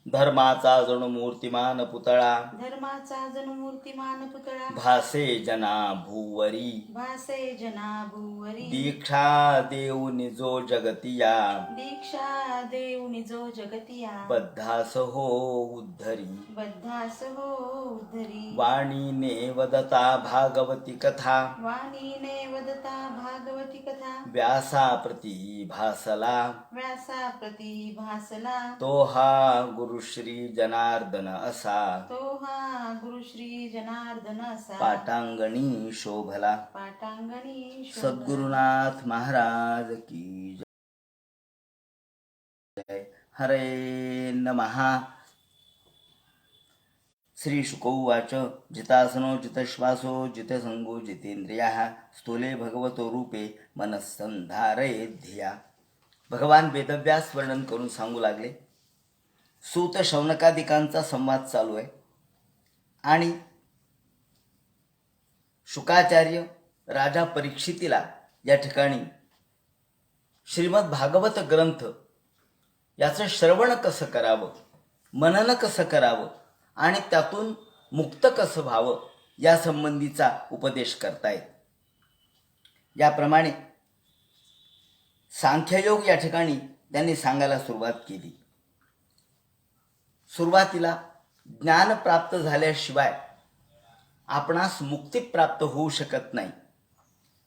धर्माचा जणू मूर्तिमान पुतळा धर्माचा जणू मूर्तिमान पुतळा भासे जना भूवरी भासे जना भुवरी दीक्षा देऊनि जो जगतिया दीक्षा देऊनि जो जगतिया बद्धास हो उद्धरी बद्धास हो उद्धरी वाणीने वदता भागवती कथा वाणीने वदता भागवती कथा व्यासा प्रती भासला व्यासा प्रती भासला तो हा गुरुश्री जनार्दन असा तो हा गुरुश्री जनार्दन असा पाटांगणी शोभला पाटांगणी शोभला. सद्गुरुनाथ महाराज की जय. हरे नमः. श्री शुक उवाच जितासनो जितश्वासो जितसंगो जितेंद्रियाः स्थूले भगवतो रूपे मनस्संधारये धिया. भगवान वेदव्यास वर्णन करून सांगू लागले. सूत शौनकादिकांचा संवाद चालू आहे आणि शुकाचार्य राजा परीक्षितीला या ठिकाणी श्रीमद भागवत ग्रंथ याचं श्रवण कसं करावं, मनन कसं करावं आणि त्यातून मुक्त कसं व्हावं या संबंधीचा उपदेश करतायत. याप्रमाणे सांख्ययोग या ठिकाणी त्यांनी सांगायला सुरुवात केली. सुरुवातीला ज्ञान प्राप्त झाल्याशिवाय आपणास मुक्ती प्राप्त होऊ शकत नाही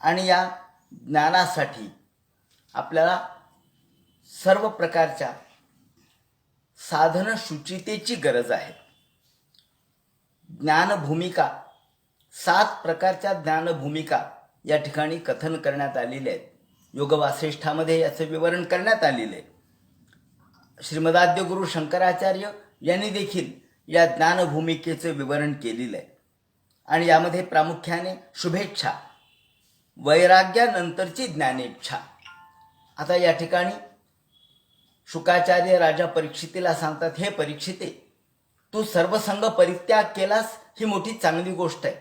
आणि या ज्ञानासाठी आपल्याला सर्व प्रकारच्या साधन शुचितेची गरज आहे. ज्ञानभूमिका 7 प्रकारच्या ज्ञानभूमिका या ठिकाणी कथन करण्यात आलेले आहेत. योगवासिष्ठामध्ये याचे विवरण करण्यात आलेले आहे. श्रीमदाद्य गुरु शंकराचार्य यांनी देखील या ज्ञानभूमिकेचे विवरण केलेलं आहे आणि यामध्ये प्रामुख्याने शुभेच्छा, वैराग्यानंतरची ज्ञानेच्छा. आता या ठिकाणी शुकाचार्य राजा परीक्षितीला सांगतात, हे परीक्षिते, तू सर्वसंग परित्याग केलास ही मोठी चांगली गोष्ट आहे,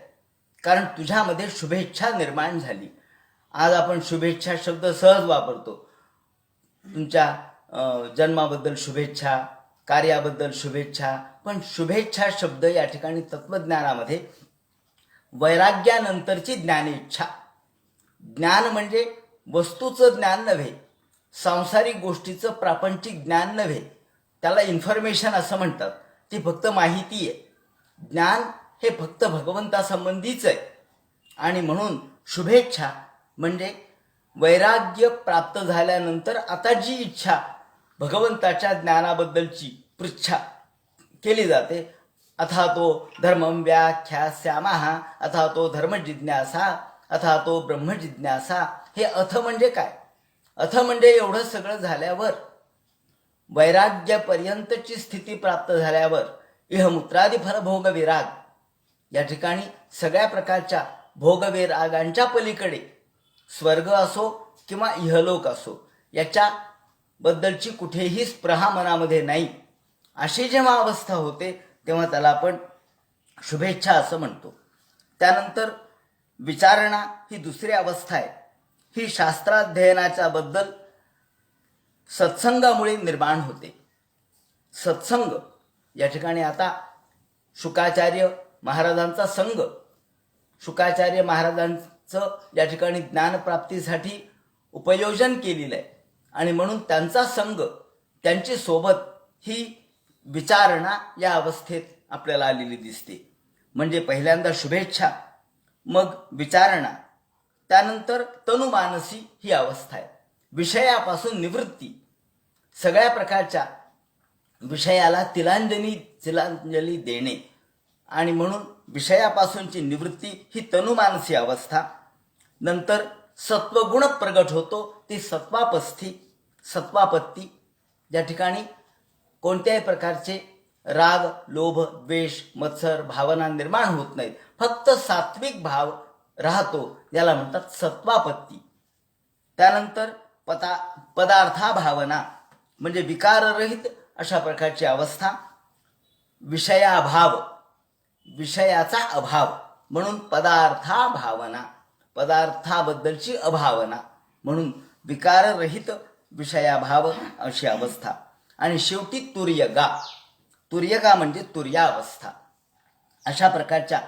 कारण तुझ्यामध्ये शुभेच्छा निर्माण झाली. आज आपण शुभेच्छा शब्द सहज वापरतो. तुमच्या जन्माबद्दल शुभेच्छा, कार्याबद्दल शुभेच्छा, पण शुभेच्छा शब्द या ठिकाणी तत्वज्ञानामध्ये वैराग्यानंतरची ज्ञानेच्छा. ज्ञान म्हणजे वस्तूचं ज्ञान नव्हे, सांसारिक गोष्टीचं प्रापंचिक ज्ञान नव्हे, त्याला इन्फॉर्मेशन असं म्हणतात. ती फक्त माहिती आहे. ज्ञान हे फक्त भगवंतासंबंधीच आहे आणि म्हणून शुभेच्छा म्हणजे वैराग्य प्राप्त झाल्यानंतर आता जी इच्छा भगवंताच्या ज्ञानाबद्दलची पृच्छा केली जाते, अथा तो धर्मं व्याख्यास्यामः, अथा तो धर्म जिज्ञासा, अथा तो ब्रह्म जिज्ञासा. हे अथ म्हणजे काय? अथ म्हणजे एवढं सगळं झाल्यावर, वैराग्यापर्यंतची स्थिती प्राप्त झाल्यावर इहमूत्रादी फलभोग विराग, या ठिकाणी सगळ्या प्रकारच्या भोगविरागांच्या पलीकडे स्वर्ग असो किंवा इहलोक असो याच्याबद्दलची कुठेही स्पृहा मनामध्ये नाही, अशी जेव्हा अवस्था होते तेव्हा त्याला आपण शुभेच्छा असं म्हणतो. त्यानंतर विचारणा ही दुसरी अवस्था आहे. ही शास्त्राध्ययनाच्या बद्दल सत्संगामुळे निर्माण होते. सत्संग या ठिकाणी आता शुकाचार्य महाराजांचा संघ, शुकाचार्य महाराजांचं या ठिकाणी ज्ञानप्राप्तीसाठी उपयोजन केलेलं आहे आणि म्हणून त्यांचा संघ, त्यांची सोबत ही विचारणा या अवस्थेत आपल्याला आलेली दिसते. म्हणजे पहिल्यांदा शुभेच्छा, मग विचारणा, त्यानंतर तनुमानसी ही अवस्था आहे. विषयापासून निवृत्ती, सगळ्या प्रकारच्या विषयाला तिलांजली देणे आणि म्हणून विषयापासूनची निवृत्ती ही तनुमानसी अवस्था. नंतर सत्वगुण प्रगट होतो, ती सत्वापत्ती. या ठिकाणी कोणत्याही प्रकारचे राग, लोभ, द्वेष, मत्सर भावना निर्माण होत नाहीत, फक्त सात्विक भाव राहतो, याला म्हणतात सत्वापत्ती. त्यानंतर पदार्था भावना म्हणजे विकाररहित अशा प्रकारची अवस्था. विषयाभाव, विषयाचा अभाव म्हणून पदार्था भावना, पदार्थाबद्दलची अभावना म्हणून विकाररहित विषयाभाव अशी अवस्था. आणि शेवटी तुर्यगा, तुर्यगा म्हणजे तुर्यावस्था. अशा प्रकारच्या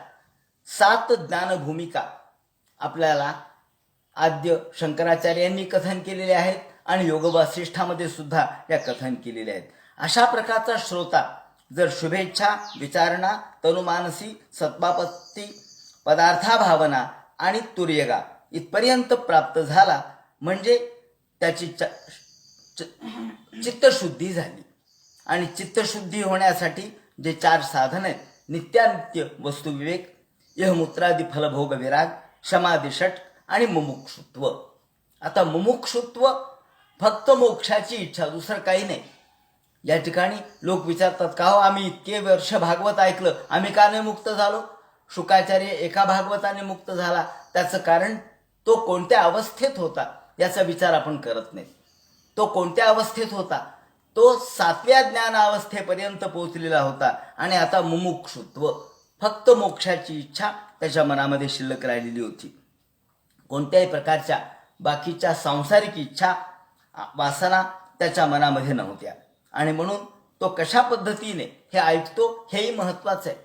7 ज्ञानभूमिका आपल्याला आद्य शंकराचार्यांनी कथन केलेले आहेत आणि योग वासिष्ठामध्ये सुद्धा या कथन केलेल्या आहेत. अशा प्रकारचा श्रोता जर शुभेच्छा, विचारणा, तनुमानसी, सत्पापत्ती, पदार्थाभावना आणि तुर्यगा इथपर्यंत प्राप्त झाला म्हणजे त्याची चित्तशुद्धी झाली. आणि चित्तशुद्धी होण्यासाठी जे 4 साधन आहेत, नित्यानित्य वस्तुविवेक, यहमूत्रादी फलभोग विराग, क्षमादिषट आणि मुमुक्षुत्व. आता मुमुक्षुत्व फक्त मोक्षाची इच्छा, दुसरं काही नाही. या ठिकाणी लोक विचारतात का हो आम्ही इतके वर्ष भागवत ऐकलं, आम्ही का नाही मुक्त झालो? शुकाचार्य एका भागवताने मुक्त झाला. त्याचं कारण तो कोणत्या अवस्थेत होता याचा विचार आपण करत नाही. तो कोणत्या अवस्थेत होता? तो 7व्या ज्ञानावस्थेपर्यंत पोहोचलेला होता आणि आता मुमुक्षुत्व, फक्त मोक्षाची इच्छा त्याच्या मनामध्ये शिल्लक राहिलेली होती. कोणत्याही प्रकारच्या बाकीच्या सांसारिक इच्छा, वासना त्याच्या मनामध्ये नव्हत्या. आणि म्हणून तो कशा पद्धतीने हे ऐकतो हेही महत्वाचं आहे.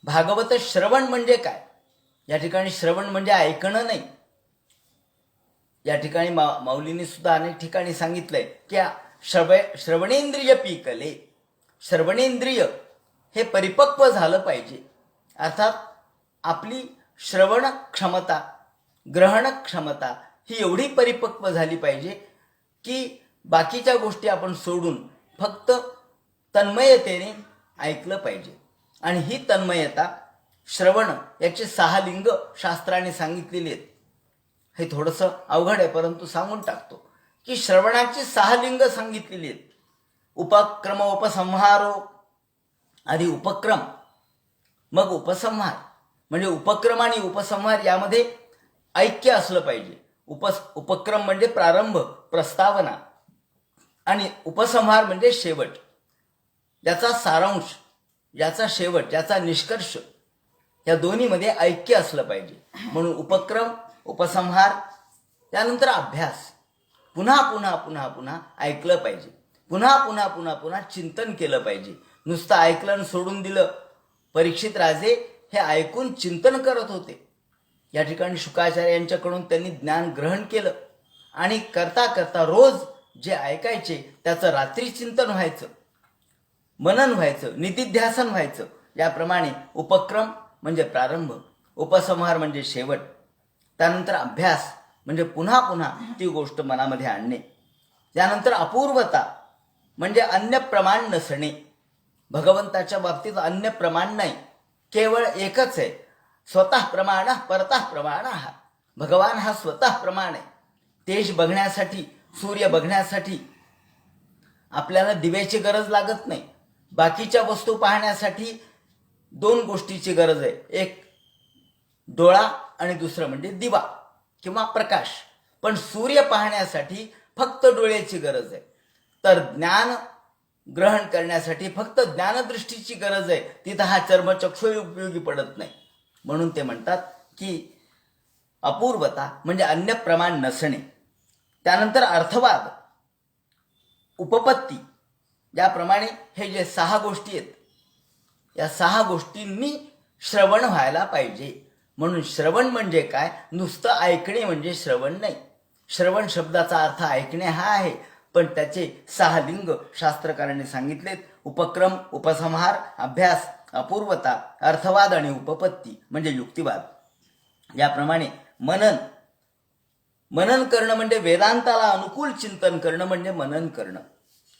भागवत श्रवण म्हणजे काय? या ठिकाणी श्रवण म्हणजे ऐकणं नाही. या ठिकाणी माऊलींनी सुद्धा अनेक ठिकाणी सांगितलंय की श्रवणेंद्रिय पीकले. श्रवणेंद्रिय हे परिपक्व झालं पाहिजे. अर्थात आपली श्रवण क्षमता, ग्रहण क्षमता ही एवढी परिपक्व झाली पाहिजे की बाकीच्या गोष्टी आपण सोडून फक्त तन्मयतेने ऐकलं पाहिजे. आणि ही तन्मयता, श्रवण याची 6 लिंग शास्त्राने सांगितलेली आहेत. हे थोडंसं अवघड आहे परंतु सांगून टाकतो की श्रवणाची 6 लिंग सांगितलेली आहेत. उपक्रम, उपसंहारो, आधी उपक्रम मग उपसंहार. म्हणजे उपक्रम आणि उपसंहार यामध्ये ऐक्य असलं पाहिजे. उपक्रम म्हणजे प्रारंभ, प्रस्तावना, आणि उपसंहार म्हणजे शेवट, याचा सारांश, याचा शेवट, याचा निष्कर्ष, या दोन्हीमध्ये ऐक्य असलं पाहिजे. म्हणून उपक्रम, उपसंहार, त्यानंतर अभ्यास. पुन्हा पुन्हा पुन्हा पुन्हा ऐकलं पाहिजे. पुन्हा पुन्हा पुन्हा पुन्हा चिंतन केलं पाहिजे. नुसतं ऐकलं आणि सोडून दिलं. परीक्षित राजे हे ऐकून चिंतन करत होते. या ठिकाणी शुकाचार्य यांच्याकडून त्यांनी ज्ञान ग्रहण केलं आणि करता करता रोज जे ऐकायचे त्याचं रात्री चिंतन व्हायचं, मनन व्हायचं, निधिध्यासन व्हायचं. याप्रमाणे उपक्रम म्हणजे प्रारंभ, उपसंहार म्हणजे शेवट, त्यानंतर अभ्यास म्हणजे पुन्हा पुन्हा ती गोष्ट मनामध्ये आणणे. त्यानंतर अपूर्वता म्हणजे अन्य प्रमाण नसणे. भगवंताच्या बाबतीत अन्य प्रमाण नाही, केवळ एकच आहे. स्वतः प्रमाण परतः प्रमाण. भगवान हा स्वतः प्रमाण आहे. तेज बघण्यासाठी, सूर्य बघण्यासाठी आपल्याला दिव्याची गरज लागत नाही. बाकीच्या वस्तू पाहण्यासाठी 2 गोष्टीची गरज आहे, एक डोळा आणि दुसरं म्हणजे दिवा किंवा प्रकाश. पण सूर्य पाहण्यासाठी फक्त डोळ्याची गरज आहे. तर ज्ञान ग्रहण करण्यासाठी फक्त ज्ञानदृष्टीची गरज आहे. तिथं हा चर्मचक्षु उपयोगी पडत नाही. म्हणून ते म्हणतात की अपूर्वता म्हणजे अन्य प्रमाण नसणे. त्यानंतर अर्थवाद, उपपत्ती. याप्रमाणे हे जे 6 गोष्टी आहेत, या 6 गोष्टींनी श्रवण व्हायला पाहिजे. म्हणून श्रवण म्हणजे काय? नुसतं ऐकणे म्हणजे श्रवण नाही. श्रवण शब्दाचा अर्थ ऐकणे हा आहे, पण त्याचे 6 लिंग शास्त्रकारांनी सांगितलेत. उपक्रम, उपसंहार, अभ्यास, अपूर्वता, अर्थवाद आणि उपपत्ती म्हणजे युक्तिवाद. याप्रमाणे मनन करणं म्हणजे वेदांताला अनुकूल चिंतन करणं म्हणजे मनन करणं.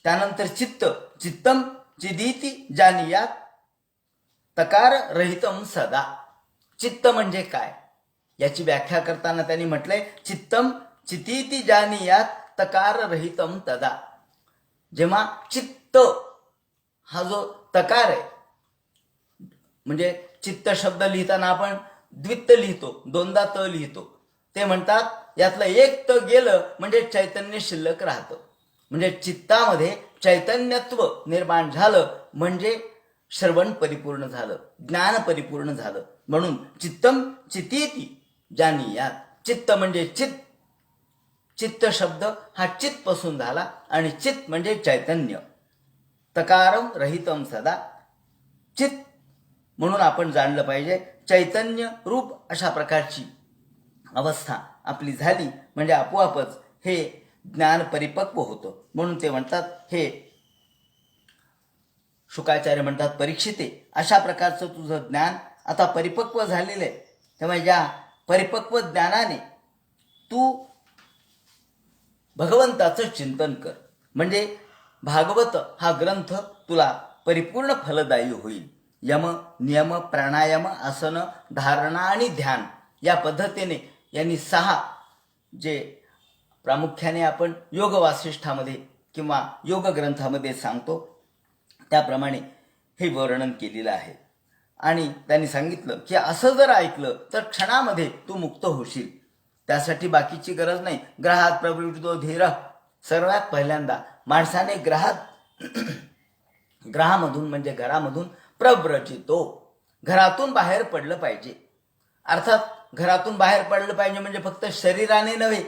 त्यानंतर चित्तम चिदीती जानियात तकार रहितम सदा. चित्त म्हणजे काय याची व्याख्या करताना त्यांनी म्हटलंय चित्तम चितीती जानियात तकार रहितम तदा. जेव्हा चित्त हा जो तकार आहे, म्हणजे चित्त शब्द लिहिताना आपण द्वित्त लिहितो, 2दा त लिहितो. ते म्हणतात यातलं एक त गेलं म्हणजे चैतन्य शिल्लक राहतं. म्हणजे चित्तामध्ये चैतन्यत्व निर्माण झालं म्हणजे श्रवण परिपूर्ण झालं, ज्ञान परिपूर्ण झालं. म्हणून चित्तम चितीती जानियात. चित्त म्हणजे चित्त. चित्त शब्द हा चित्त पासून झाला आणि चित्त म्हणजे चैतन्य. तकारम रहितम सदा. चित म्हणून आपण जाणलं पाहिजे. चैतन्य रूप अशा प्रकारची अवस्था आपली झाली म्हणजे आपोआपच हे ज्ञान परिपक्व होतं. म्हणून ते म्हणतात, हे शुकाचार्य म्हणतात, परीक्षिते, अशा प्रकारचं तुझं ज्ञान आता परिपक्व झालेलं आहे. तेव्हा या परिपक्व ज्ञानाने तू भगवंताचं चिंतन कर. म्हणजे भागवत हा ग्रंथ तुला परिपूर्ण फलदायी होईल. यम, नियम, प्राणायाम, आसन, धारणा आणि ध्यान या पद्धतीने यांनी 6 जे प्रामुख्याने आपण योग वासिष्ठामध्ये किंवा योग ग्रंथामध्ये सांगतो त्याप्रमाणे हे वर्णन केलेलं आहे. आणि त्यांनी सांगितलं की असं जर ऐकलं तर क्षणामध्ये तू मुक्त होशील. त्यासाठी बाकीची गरज नाही. ग्रहात प्रवृत्तो धीर. सर्वात पहिल्यांदा माणसाने ग्रहामधून म्हणजे घरामधून प्रव्रजितो, घरातून बाहेर पडलं पाहिजे. अर्थात घरातून बाहेर पडलं पाहिजे म्हणजे फक्त शरीराने नव्हे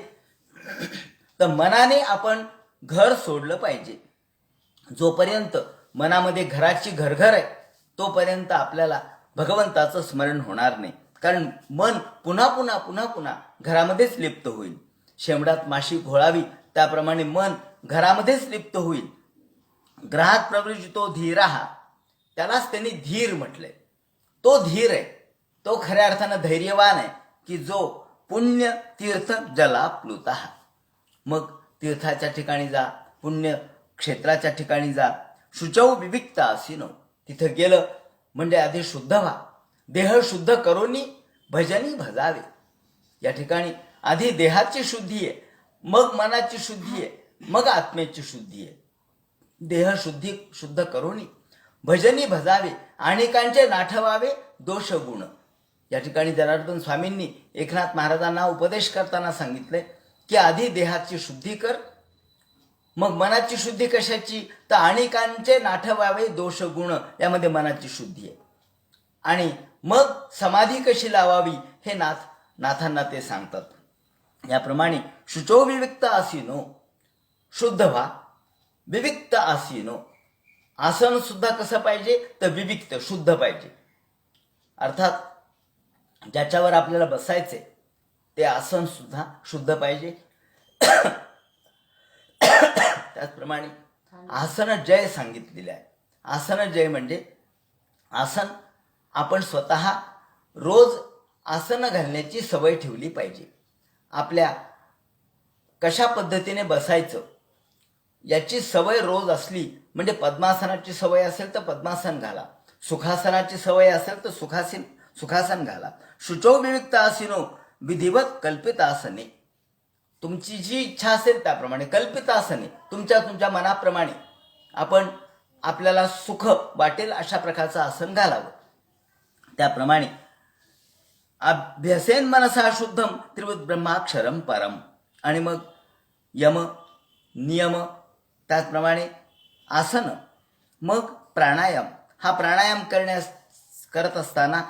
तर मनाने आपण घर सोडलं पाहिजे. जोपर्यंत मनामध्ये घराची घरघर आहे तोपर्यंत आपल्याला भगवंताचं स्मरण होणार नाही. कारण मन पुन्हा पुन्हा पुन्हा पुन्हा घरामध्येच लिप्त होईल. शेंबडात माशी घोळावी त्याप्रमाणे मन घरामध्येच लिप्त होईल. ग्रहात प्रवृत्तो धीराहा, त्यालाच त्यांनी धीर म्हटलंय. तो धीर आहे, तो खऱ्या अर्थानं धैर्यवान आहे की जो पुण्य तीर्थ जला प्लुता. मग तीर्थाच्या ठिकाणी जा, पुण्य क्षेत्राच्या ठिकाणी जा. शुचौ विविक्ता असिनो, तिथं गेलं म्हणजे आधी शुद्ध व्हा. देह शुद्ध करोनी भजनी भजावे. या ठिकाणी आधी देहाची शुद्धी आहे, मग मनाची शुद्धी आहे, मग आत्म्याची शुद्धी आहे. देह शुद्ध करोनी भजनी भजावे, अनेकांचे नाठवावे दोष गुण. या ठिकाणी जनार्दन स्वामींनी एकनाथ महाराजांना उपदेश करताना सांगितले की आधी देहाची शुद्धी कर, मग मनाची शुद्धी कशाची, तर अनेकांचे नाठवावे दोष गुण, यामध्ये मनाची शुद्धी आहे. आणि मग समाधी कशी लावावी हे नाथांना ते सांगतात. याप्रमाणे शुचो विविक्त आसीनो, शुद्ध व्हा. विविक्त आसीनो, आसन सुद्धा कसं पाहिजे तर विविक्त शुद्ध पाहिजे. अर्थात ज्याच्यावर आपल्याला बसायचे ते आसन सुद्धा शुद्ध पाहिजे. त्याचप्रमाणे आसन जय सांगितलेले आहे. आसन जय म्हणजे आसन आपण स्वतः रोज आसन घालण्याची सवय ठेवली पाहिजे. आपल्या कशा पद्धतीने बसायचं याची सवय रोज असली म्हणजे पद्मासनाची सवय असेल तर पद्मासन घाला, सुखासनाची सवय असेल तर सुखासन घाला. शुचो विविक्त आसीनो विधिवत कल्पित आसने, तुमची जी इच्छा असेल त्याप्रमाणे कल्पित आसने, तुमच्या मनाप्रमाणे आपण आपल्याला सुख वाटेल अशा प्रकारचं आसन घालावं. त्याप्रमाणे अभ्यसेन मनसा शुद्धम त्रिवृत ब्रह्माक्षरम परम. आणि मग यम, नियम, त्याचप्रमाणे आसन, मग प्राणायाम. हा प्राणायाम करत असताना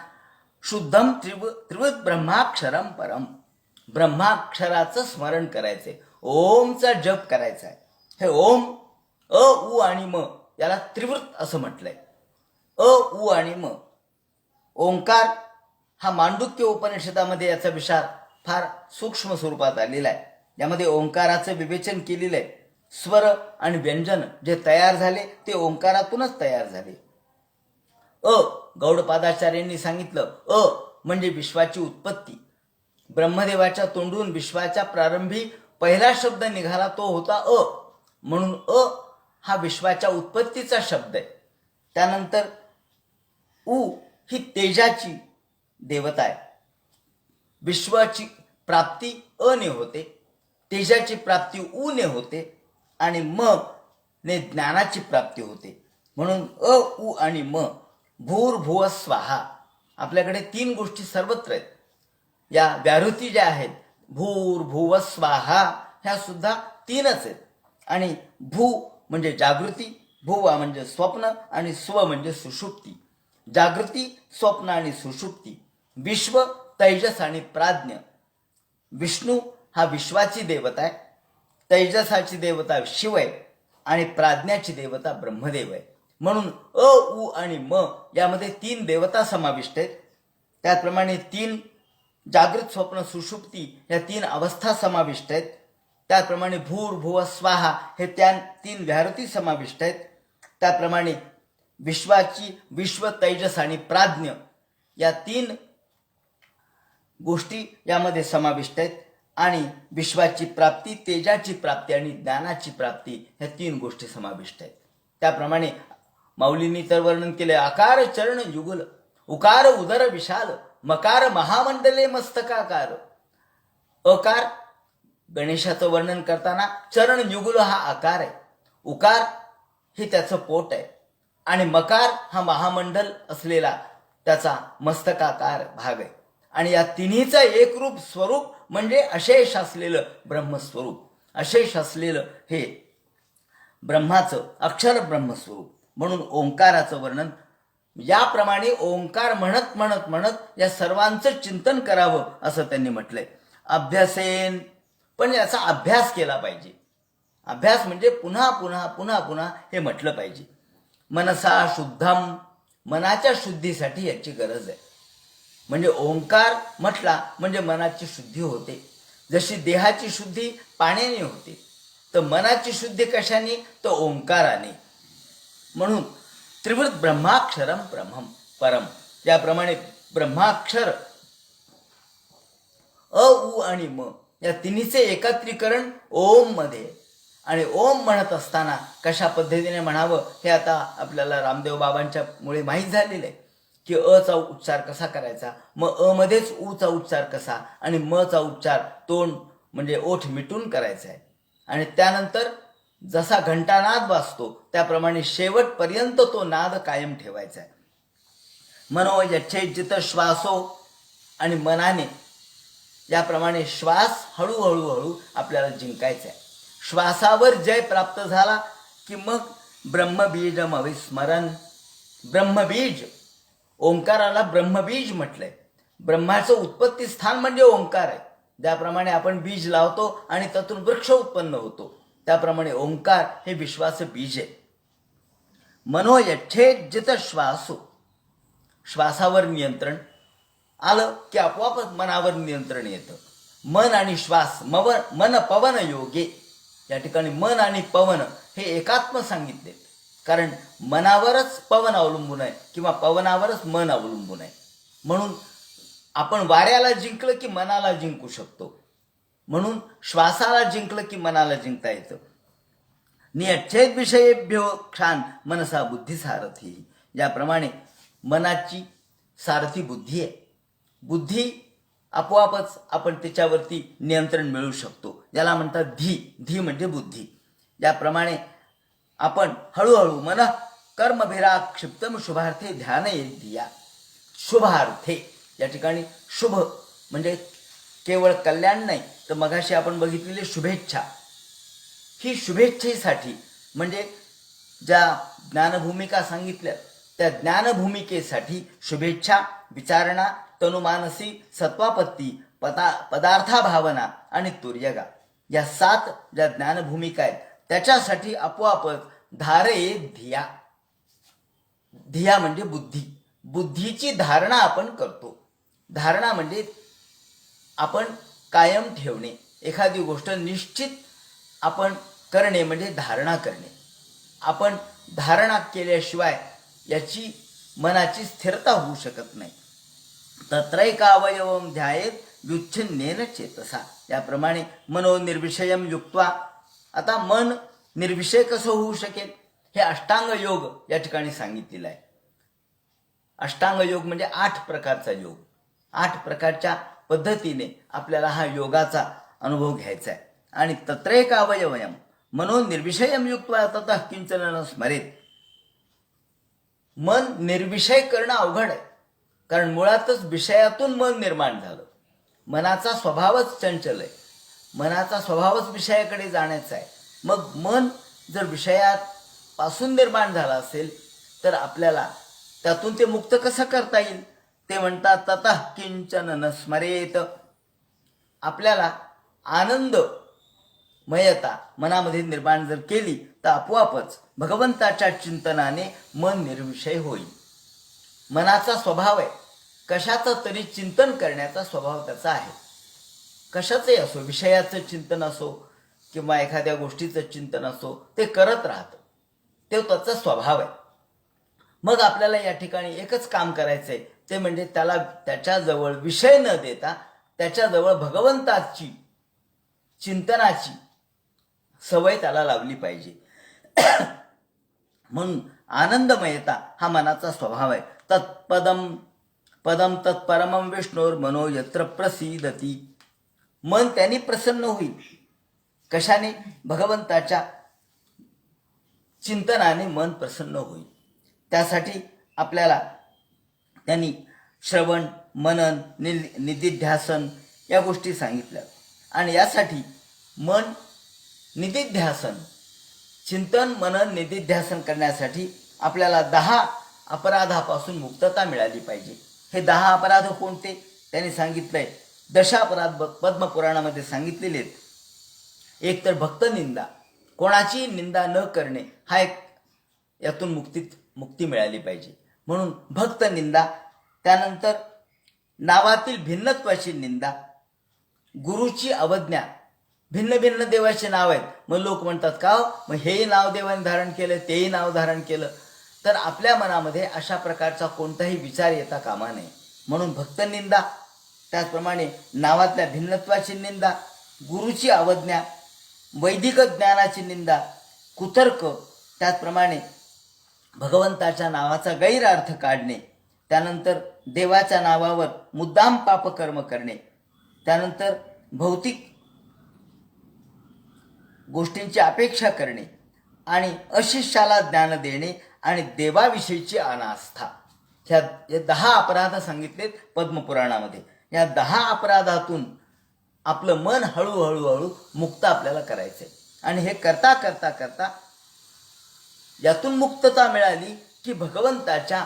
शुद्धम त्रिवृत ब्रह्माक्षरम परम, ब्रह्माक्षराचं स्मरण करायचंय, ओमचा जप करायचा आहे. हे ओम, अ उ आणि म याला त्रिवृत असं म्हटलंय. अ उ आणि म. ओंकार हा मांडुक्य उपनिषदामध्ये याचा विचार फार सूक्ष्म स्वरूपात आलेला आहे. यामध्ये ओंकाराचं विवेचन केलेलं आहे. स्वर आणि व्यंजन जे तयार झाले ते ओंकारातूनच तयार झाले. गौडपादाचार्यांनी सांगितलं, म्हणजे विश्वाची उत्पत्ती. ब्रह्मदेवाच्या तोंडून विश्वाच्या प्रारंभी पहिला शब्द निघाला तो होता म्हणून हा विश्वाच्या उत्पत्तीचा शब्द आहे. त्यानंतर ही तेजाची देवता आहे. विश्वाची प्राप्ती ने होते, तेजाची प्राप्ती ने होते आणि ने ज्ञानाची प्राप्ती होते. म्हणून उ आणि भूर्भुव स्वाहा. आपल्याकडे 3 गोष्टी सर्वत्र आहेत. या व्याहृती ज्या आहेत भूर्भुव स्वाहा ह्या सुद्धा 3च आहेत. आणि भू म्हणजे जागृती, भुवा म्हणजे स्वप्न आणि स्व म्हणजे सुषुप्ती. जागृती, स्वप्न आणि सुषुप्ती. विश्व, तैजस आणि प्राज्ञ. विष्णू हा विश्वाची देवता आहे, तैजसाची देवता शिव आहे आणि प्राज्ञाची देवता ब्रह्मदेव आहे. म्हणून अ उ आणि म यामध्ये 3 देवता समाविष्ट आहेत. त्याचप्रमाणे 3 जागृत स्वप्न सुषुप्ती या 3 अवस्था समाविष्ट आहेत. त्याचप्रमाणे भूर भुव स्वाहा हे 3 व्याहृती समाविष्ट आहेत. त्याप्रमाणे विश्वाची विश्व तैजस आणि प्राज्ञ या 3 गोष्टी यामध्ये समाविष्ट आहेत. आणि विश्वाची प्राप्ती, तेजाची प्राप्ती आणि ज्ञानाची प्राप्ती ह्या 3 गोष्टी समाविष्ट आहेत. त्याप्रमाणे माऊलींनी तर वर्णन केले, आकार चरण युगल, उकार उदर विशाल, मकार महामंडले मस्तकाकार. अकार गणेशाचं वर्णन करताना चरण युगल हा आकार आहे, उकार हे त्याचं पोट आहे आणि मकार हा महामंडल असलेला त्याचा मस्तकाकार भाग आहे. आणि या तिन्हीचं एकरूप स्वरूप म्हणजे अशेष असलेलं ब्रह्मस्वरूप, अशेष असलेलं हे ब्रह्माचं अक्षर ब्रह्मस्वरूप. म्हणून ओंकाराचं वर्णन याप्रमाणे ओंकार म्हणत म्हणत म्हणत या सर्वांचं चिंतन करावं असं त्यांनी म्हटलंय. अभ्यासेन, पण याचा अभ्यास केला पाहिजे. अभ्यास म्हणजे पुन्हा पुन्हा पुन्हा पुन्हा हे म्हटलं पाहिजे. मनसा शुद्धम, मनाच्या शुद्धीसाठी याची गरज आहे. म्हणजे ओंकार म्हटला म्हणजे मनाची शुद्धी होते. जशी देहाची शुद्धी पाण्याने होते, तर मनाची शुद्धी कशाने? तर ओंकाराने. म्हणून त्रिवृत ब्रह्माक्षरम ब्रह्मम परम, याप्रमाणे ब्रह्माक्षर अ उ आणि म या तिन्हीचे एकत्रीकरण ओम मध्ये. आणि ओम म्हणत असताना कशा पद्धतीने म्हणावं हे आता आपल्याला रामदेव बाबांच्या मुळे माहीत झालेलं आहे की अचा उच्चार कसा करायचा, मग अ मध्येच ऊचा उच्चार कसा, आणि म चा उच्चार तोंड म्हणजे ओठ मिटून करायचा आहे. आणि त्यानंतर जसा घंटानाद वाजतो त्याप्रमाणे शेवटपर्यंत तो नाद कायम ठेवायचा आहे. मनो यच्छेजित श्वासो, आणि मनाने याप्रमाणे श्वास हळूहळू हळू आपल्याला जिंकायचा आहे. श्वासावर जय प्राप्त झाला की मग ब्रह्मबीजम अविस्मरण. ब्रह्मबीज, ओंकाराला ब्रह्मबीज म्हटलंय. ब्रह्माचं उत्पत्ती स्थान म्हणजे ओंकार आहे. ज्याप्रमाणे आपण बीज लावतो आणि त्यातून वृक्ष उत्पन्न होतो, त्याप्रमाणे ओंकार हे विश्वाचं बीज आहे. मनो यच्छेजित श्वासो, श्वासावर नियंत्रण आलं की आपोआपच मनावर नियंत्रण येतं. मन आणि श्वास, मन पवन योगे. या ठिकाणी मन आणि पवन हे एकात्म सांगितले, कारण मनावरच पवन अवलंबून आहे किंवा पवनावरच मन अवलंबून आहे. म्हणून आपण वाऱ्याला जिंकलं की मनाला जिंकू शकतो. म्हणून श्वासाला जिंकलं की मनाला जिंकता येतं. नियच्छेद विषयेभ्यो क्षान मनसा बुद्धी सारथी. याप्रमाणे मनाची सारथी बुद्धी आहे. बुद्धी आपोआपच आपण त्याच्यावरती नियंत्रण मिळवू शकतो, ज्याला म्हणतात धी. धी म्हणजे बुद्धी. याप्रमाणे आपण हळूहळू मन कर्मभिराग क्षिप्तम शुभार्थे ध्यान धिया. शुभार्थे या ठिकाणी शुभ म्हणजे केवळ कल्याण नाही, तर मगाशी आपण बघितलेली शुभेच्छा. ही शुभेच्छेसाठी म्हणजे ज्या ज्ञानभूमिका सांगितल्या त्या ज्ञानभूमिकेसाठी शुभेच्छा, विचारणा, तनुमानसी, सत्वापत्ती, पदार्था भावना आणि तुर्यगा या 7 ज्या ज्ञानभूमिका आहेत त्याच्यासाठी आपोआपच धारे धिया. धिया म्हणजे बुद्धी. बुद्धीची धारणा आपण करतो. धारणा म्हणजे आपण कायम ठेवणे. एखादी गोष्ट निश्चित आपण करणे म्हणजे धारणा करणे. आपण धारणा केल्याशिवाय याची मनाची स्थिरता होऊ शकत नाही. तत्रैकावयवम ध्यायेत व्युच्छिन्नेन चेतसा. याप्रमाणे मनो निर्विषयम युक्त्वा. आता मन निर्विषय कसं होऊ शकेल हे अष्टांग योग या ठिकाणी सांगितलेलं आहे. अष्टांग योग म्हणजे 8 प्रकारचा योग. 8 प्रकारच्या पद्धतीने आपल्याला हा योगाचा अनुभव घ्यायचा आहे. आणि तत्रैकावयवयम मनो निर्विषयम युक्त्वा ततः किंचन न स्मरेत. मन निर्विषय करणं अवघड आहे, कारण मुळातच विषयातून मन निर्माण झालं. मनाचा स्वभावच चंचल आहे. मनाचा स्वभावच विषयाकडे जाण्याचा आहे. मग मन जर विषयापासून निर्माण झालं असेल तर आपल्याला त्यातून ते मुक्त कसं करता येईल? ते म्हणतात ततः किंचन न स्मरेत. आपल्याला आनंदमयता मनामध्ये निर्माण जर केली तर आपोआपच भगवंताच्या चिंतनाने मन निर्विषय होईल. मनाचा स्वभाव आहे, कशाचं तरी चिंतन करण्याचा स्वभाव त्याचा आहे. कशाचंही असो, विषयाचं चिंतन असो किंवा एखाद्या गोष्टीचं चिंतन असो, ते करत राहतं. ते त्याचा स्वभाव आहे. मग आपल्याला या ठिकाणी एकच काम करायचं आहे, ते म्हणजे त्याला त्याच्याजवळ विषय न देता त्याच्याजवळ भगवंताची चिंतनाची सवय त्याला लावली पाहिजे. म्हणून आनंदमयता हा मनाचा स्वभाव आहे. तत्पदम पदम तत्परमं विष्णोर मनो यत्र प्रसीदती. मन त्यांनी प्रसन्न होईल. कशाने? भगवंताच्या चिंतनाने मन प्रसन्न होईल. त्यासाठी आपल्याला त्यांनी श्रवण, मनन, निधिध्यासन या गोष्टी सांगितल्या. आणि यासाठी मन निधिध्यासन, चिंतन, मनन, निधिध्यासन करण्यासाठी आपल्याला 10 अपराधापासून मुक्तता मिळाली पाहिजे. हे 10 अपराध कोणते? त्यांनी सांगितलंय. 10 अपराध पद्मपुराणामध्ये सांगितलेले आहेत. एक तर भक्तनिंदा, कोणाची निंदा न करणे, हा एक यातून मुक्ती मिळाली पाहिजे. म्हणून भक्त निंदा. त्यानंतर नावातील भिन्नत्वाची निंदा, गुरुची अवज्ञा. भिन्न भिन्न देवाचे नाव आहेत, मग लोक म्हणतात का मग हेही नाव देवाने धारण केलं, तेही नाव धारण केलं. तर आपल्या मनामध्ये अशा प्रकारचा कोणताही विचार येता कामा नये. म्हणून भक्तनिंदा, त्याचप्रमाणे नावातल्या भिन्नत्वाची निंदा, गुरुची अवज्ञा, वैदिक ज्ञानाची निंदा, कुतर्क, त्याचप्रमाणे भगवंताच्या नावाचा गैरअर्थ काढणे, त्यानंतर देवाच्या नावावर मुद्दाम पापकर्म करणे, त्यानंतर भौतिक गोष्टींची अपेक्षा करणे आणि अशिष्याला ज्ञान देणे आणि देवाविषयीची अनास्था. ह्या 10 अपराध सांगितलेत पद्मपुराणामध्ये. या 10 अपराधातून आपलं मन हळूहळू मुक्त आपल्याला करायचंय. आणि हे करता करता करता यातून मुक्तता मिळाली की भगवंताच्या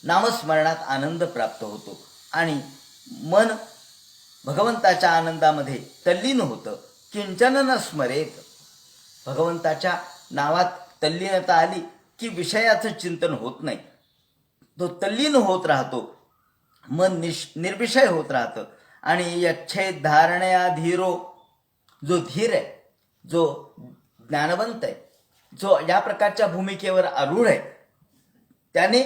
नामस्मरणात आनंद प्राप्त होतो आणि मन भगवंताच्या आनंदामध्ये तल्लीन होतं. किंचन न स्मरेत. भगवंताच्या नावात तल्लीनता आली की विषयाचं चिंतन होत नाही, तो तल्लीन होत राहतो, मन निर्विषय होत राहतं. आणि यच्छेद धारणया धीरो, जो धीर आहे, जो ज्ञानवंत आहे, जो या प्रकारच्या भूमिकेवर आरूढ आहे, त्याने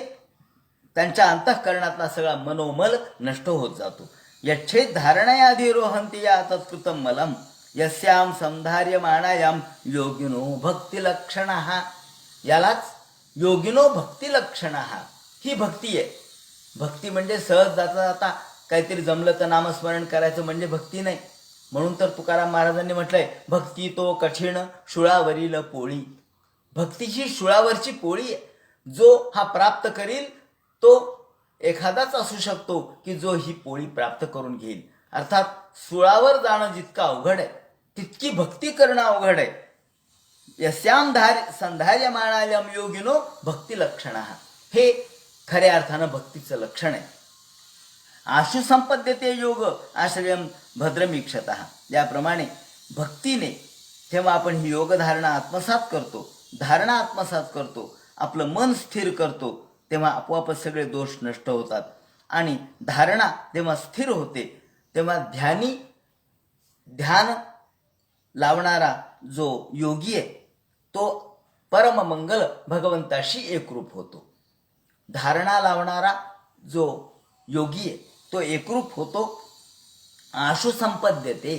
त्यांच्या अंतःकरणातला सगळा मनोमल नष्ट होत जातो. यच्छेद धारणया धीरो हंती या तत्कृतम मलम यस्याम संधार्यमाणायाम योगिनो भक्तिलक्षण. यालाच योगिनो भक्तिलक्षण ही भक्ती आहे. भक्ती म्हणजे सहज जाता जाता काहीतरी जमलं तर नामस्मरण करायचं म्हणजे भक्ती नाही. म्हणून तर तुकाराम महाराजांनी म्हटलंय, भक्ती तो कठीण शुळावरील पोळी. भक्तीची शुळावरची पोळी आहे. जो हा प्राप्त करील तो एखादाच असू शकतो की जो ही पोळी प्राप्त करून घेईल. अर्थात सुळावर जाणं जितकं अवघड आहे तितकी भक्ती करणं अवघड आहे. यस्याम संधार्यमाणायम योगिनो भक्ती लक्षण. हे खऱ्या अर्थानं भक्तीचं लक्षण आहे. आशु संपद्यते योग आश्रयम भद्रमीक्षत. याप्रमाणे भक्तीने जेव्हा आपण ही योगधारणा आत्मसात करतो, धारणा आत्मसात करतो, आपलं मन स्थिर करतो, तेव्हा आपोआपच सगळे दोष नष्ट होतात. आणि धारणा जेव्हा स्थिर होते तेव्हा ध्यान लावणारा जो योगी आहे तो परममंगल भगवंताशी एकरूप होतो. धारणा लावणारा जो योगी आहे तो एकरूप होतो. आशु संपद्यते,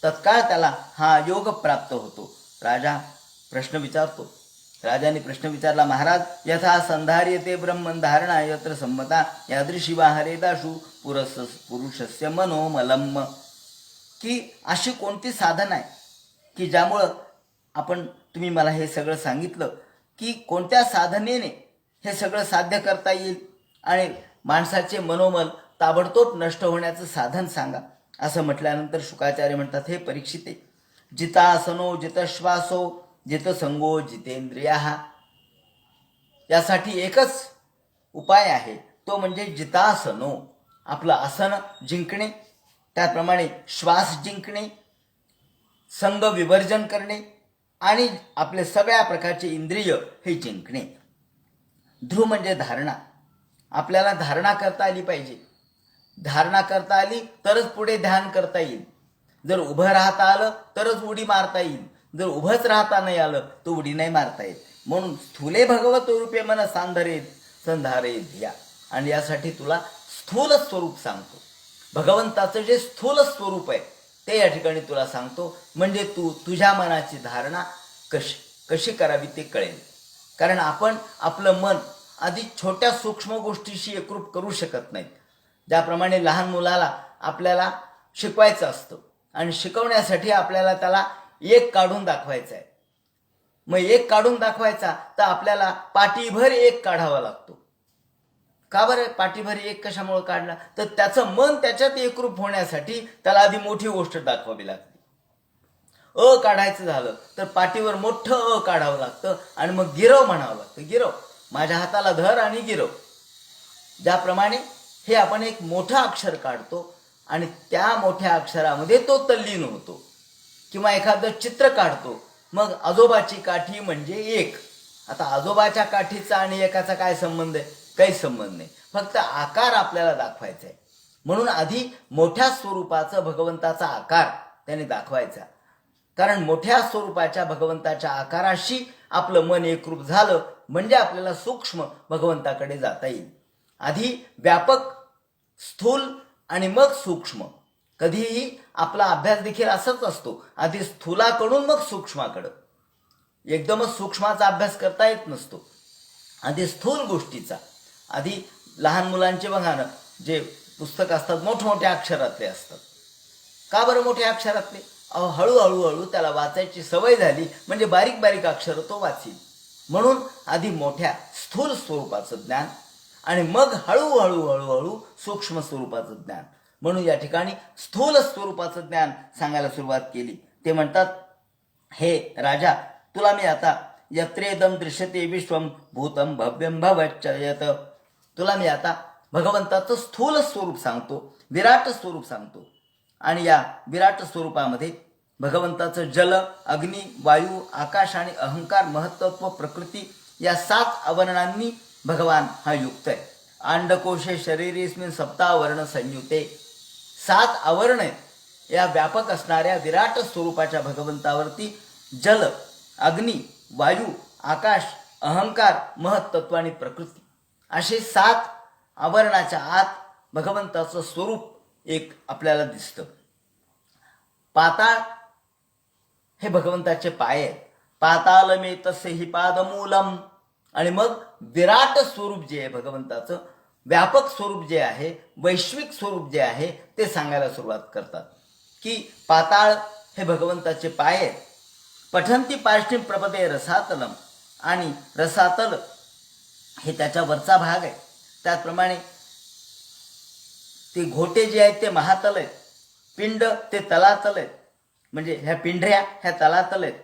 तत्काळ त्याला हा योग प्राप्त होतो. राजाने प्रश्न विचारला, महाराज यथा संधार्यते ब्रह्मन धारणा यत्र संमता यादृशी वा हरेदाशु पुरुषस्य मनोमलम. की अशी कोणती साधन आहे की ज्यामुळं तुम्ही मला हे सगळं सांगितलं की कोणत्या साधनेने हे सगळं साध्य करता येईल आणि माणसाचे मनोमल ताबडतोब नष्ट होण्याचं साधन सांगा. असं म्हटल्यानंतर शुकाचार्य म्हणतात, हे परीक्षिते, जितासनो जितश्वासो जितसंगो जितेंद्रिया. यासाठी एकच उपाय आहे, तो म्हणजे जितासनो, आपलं आसन जिंकणे, त्याप्रमाणे श्वास जिंकणे, संग विवर्जन करणे आणि आपले सगळ्या प्रकारचे इंद्रिय हे जिंकणे. ध्रुव म्हणजे धारणा. आपल्याला धारणा करता आली पाहिजे. धारणा करता आली तरच पुढे ध्यान करता येईल. जर उभं राहता आलं तरच उडी मारता येईल. जर उभंच राहता नाही आलं तर उडी नाही मारता येत. म्हणून स्थूले भगवत रूपे मन सांधरेत संधारे धिया. आणि यासाठी तुला स्थूल स्वरूप सांगतो. भगवंताचं जे स्थूल स्वरूप आहे ते या ठिकाणी तुला सांगतो. म्हणजे तू तुझ्या मनाची धारणा कशी करावी ते कळेल. कारण आपण आपलं मन आधी छोट्या सूक्ष्म गोष्टीशी एकरूप करू शकत नाहीत. ज्याप्रमाणे लहान मुलाला आपल्याला शिकवायचं असतं आणि शिकवण्यासाठी आपल्याला त्याला एक काढून दाखवायचा आहे. मग एक काढून दाखवायचा तर आपल्याला पाठीभर एक काढावा लागतो. का बरं पाठीभर एक कशामुळे काढला? तर त्याचं मन त्याच्यात एकरूप होण्यासाठी त्याला आधी मोठी गोष्ट दाखवावी लागते. अ काढायचं झालं तर पाठीवर मोठं अ काढावं लागतं आणि मग गिरव म्हणावं लागतं. गिरव, माझ्या हाताला धर आणि गिरव. ज्याप्रमाणे हे आपण एक मोठं अक्षर काढतो आणि त्या मोठ्या अक्षरामध्ये तो तल्लीन होतो. किंवा एखादं चित्र काढतो, मग आजोबाची काठी म्हणजे एक. आता आजोबाच्या काठीचा आणि एकाचा काय संबंध आहे? काही संबंध नाही. फक्त आकार आपल्याला दाखवायचा आहे. म्हणून आधी मोठ्या स्वरूपाचा भगवंताचा आकार त्याने दाखवायचा. कारण मोठ्या स्वरूपाच्या भगवंताच्या आकाराशी आपलं मन एकरूप झालं म्हणजे आपल्याला सूक्ष्म भगवंताकडे जाता येईल. आधी व्यापक, स्थूल आणि मग सूक्ष्म. कधीही आपला अभ्यास देखील असाच असतो. आधी स्थूलाकडून मग सूक्ष्माकडं. एकदमच सूक्ष्माचा अभ्यास करता येत नसतो. आधी स्थूल गोष्टीचा. आधी लहान मुलांचे बघा ना, जे पुस्तक असतात मोठमोठ्या अक्षरातले असतात. का बरं मोठ्या अक्षरातले? हळूहळू त्याला वाचायची सवय झाली म्हणजे बारीक बारीक अक्षर तो वाचील. म्हणून आधी मोठ्या स्थूल स्वरूपाचं ज्ञान आणि मग हळूहळू सूक्ष्म स्वरूपाचं ज्ञान. म्हणून या ठिकाणी स्थूल स्वरूपाचं ज्ञान सांगायला सुरुवात केली. ते म्हणतात, हे राजा, तुला मी आता यत्रेदम दृश्यते विश्वम भूतम भव्यम भवच्च यत, तुला मी आता भगवंताचं स्थूल स्वरूप सांगतो, विराट स्वरूप सांगतो. आणि या विराट स्वरूपामध्ये भगवंताचं जल, अग्नी, वायू, आकाश आणि अहंकार, महत्त्व, प्रकृती या 7 आवरणांनी भगवान हा युक्त आहे. अंडकोशे शरीरेस्मिन सप्तावर्ण संयुते. 7 आवरण आहेत या व्यापक असणाऱ्या विराट स्वरूपाच्या भगवंतावरती जल, अग्नी, वायू, आकाश, अहंकार, महत्त्व आणि प्रकृती असे 7 आवरणाच्या आत भगवंताचं स्वरूप एक आपल्याला दिसतं. पाताळ हे भगवंताचे पाय आहेत. पातालमे तसे हि पादमूलम. आणि मग विराट स्वरूप जे आहे भगवंताचं, व्यापक स्वरूप जे आहे, वैश्विक स्वरूप जे आहे ते सांगायला सुरुवात करतात की पाताळ हे भगवंताचे पाय आहेत. पठंती पार्श्विम प्रपदे रसातलम. आणि रसातल हे त्याच्या वरचा भाग आहे. त्याचप्रमाणे ते घोटे जे आहेत ते महातल आहेत. पिंड ते तलातल आहेत. म्हणजे ह्या पिंढऱ्या ह्या तलातल आहेत.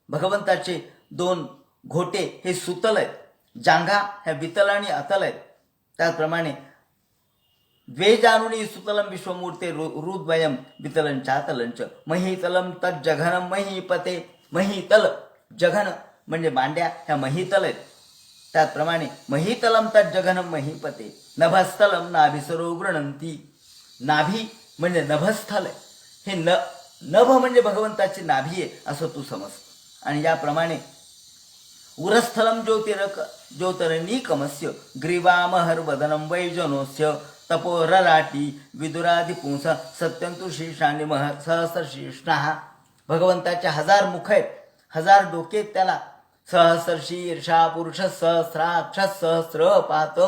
भगवंताचे 2 घोटे हे सुतल आहेत. जांघा ह्या वितल आणि अतल आहेत. त्याचप्रमाणे द्वेजानुनी सुतलम विश्वमूर्ते रुद्वयम वितलं चातलंच महीतलम तज्जघनम महीपते. महीतल, जघन म्हणजे मांड्या ह्या महीतल आहेत. त्याचप्रमाणे महीतलम तज्जघनम महीपते. नभस्थलम नाभिसरो गृणंती. नाभी म्हणजे नभस्थल आहे. हे नभ म्हणजे भगवंताची नाभी आहे असं तू समज. आणि याप्रमाणे उरस्थलम ज्योतिरनीकमस्य ग्रीवामहर वदनम वैजनोस्य तपोरराटी विदुरादिपुंस सत्यंतु शीर्षांनी सहस्रशीर्षणः. भगवंताचे 1000 मुख आहेत, 1000 डोके आहेत त्याला. सहस्र शीर्षा पुरुष सहस्राक्ष सहस्र पात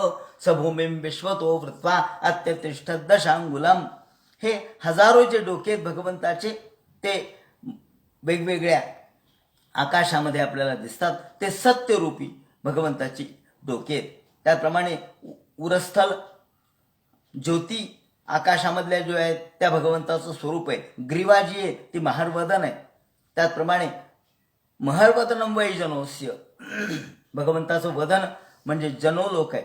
सभूमीम विश्वतो वृत्वा अत्यतिष्ठ दशांगुलम. हे हजारो जे डोके आहेत भगवंताचे ते वेगवेगळ्या आकाशामध्ये आपल्याला दिसतात. ते सत्यरूपी भगवंताची डोके आहेत. त्याप्रमाणे उरस्थल ज्योती आकाशामधल्या जो आहेत त्या भगवंताचं स्वरूप आहे. ग्रीवा जी आहे ती महारवदन आहे. त्याचप्रमाणे महर्वदनम वैजनोस्य. भगवंताचं वदन म्हणजे जनोलोक आहे.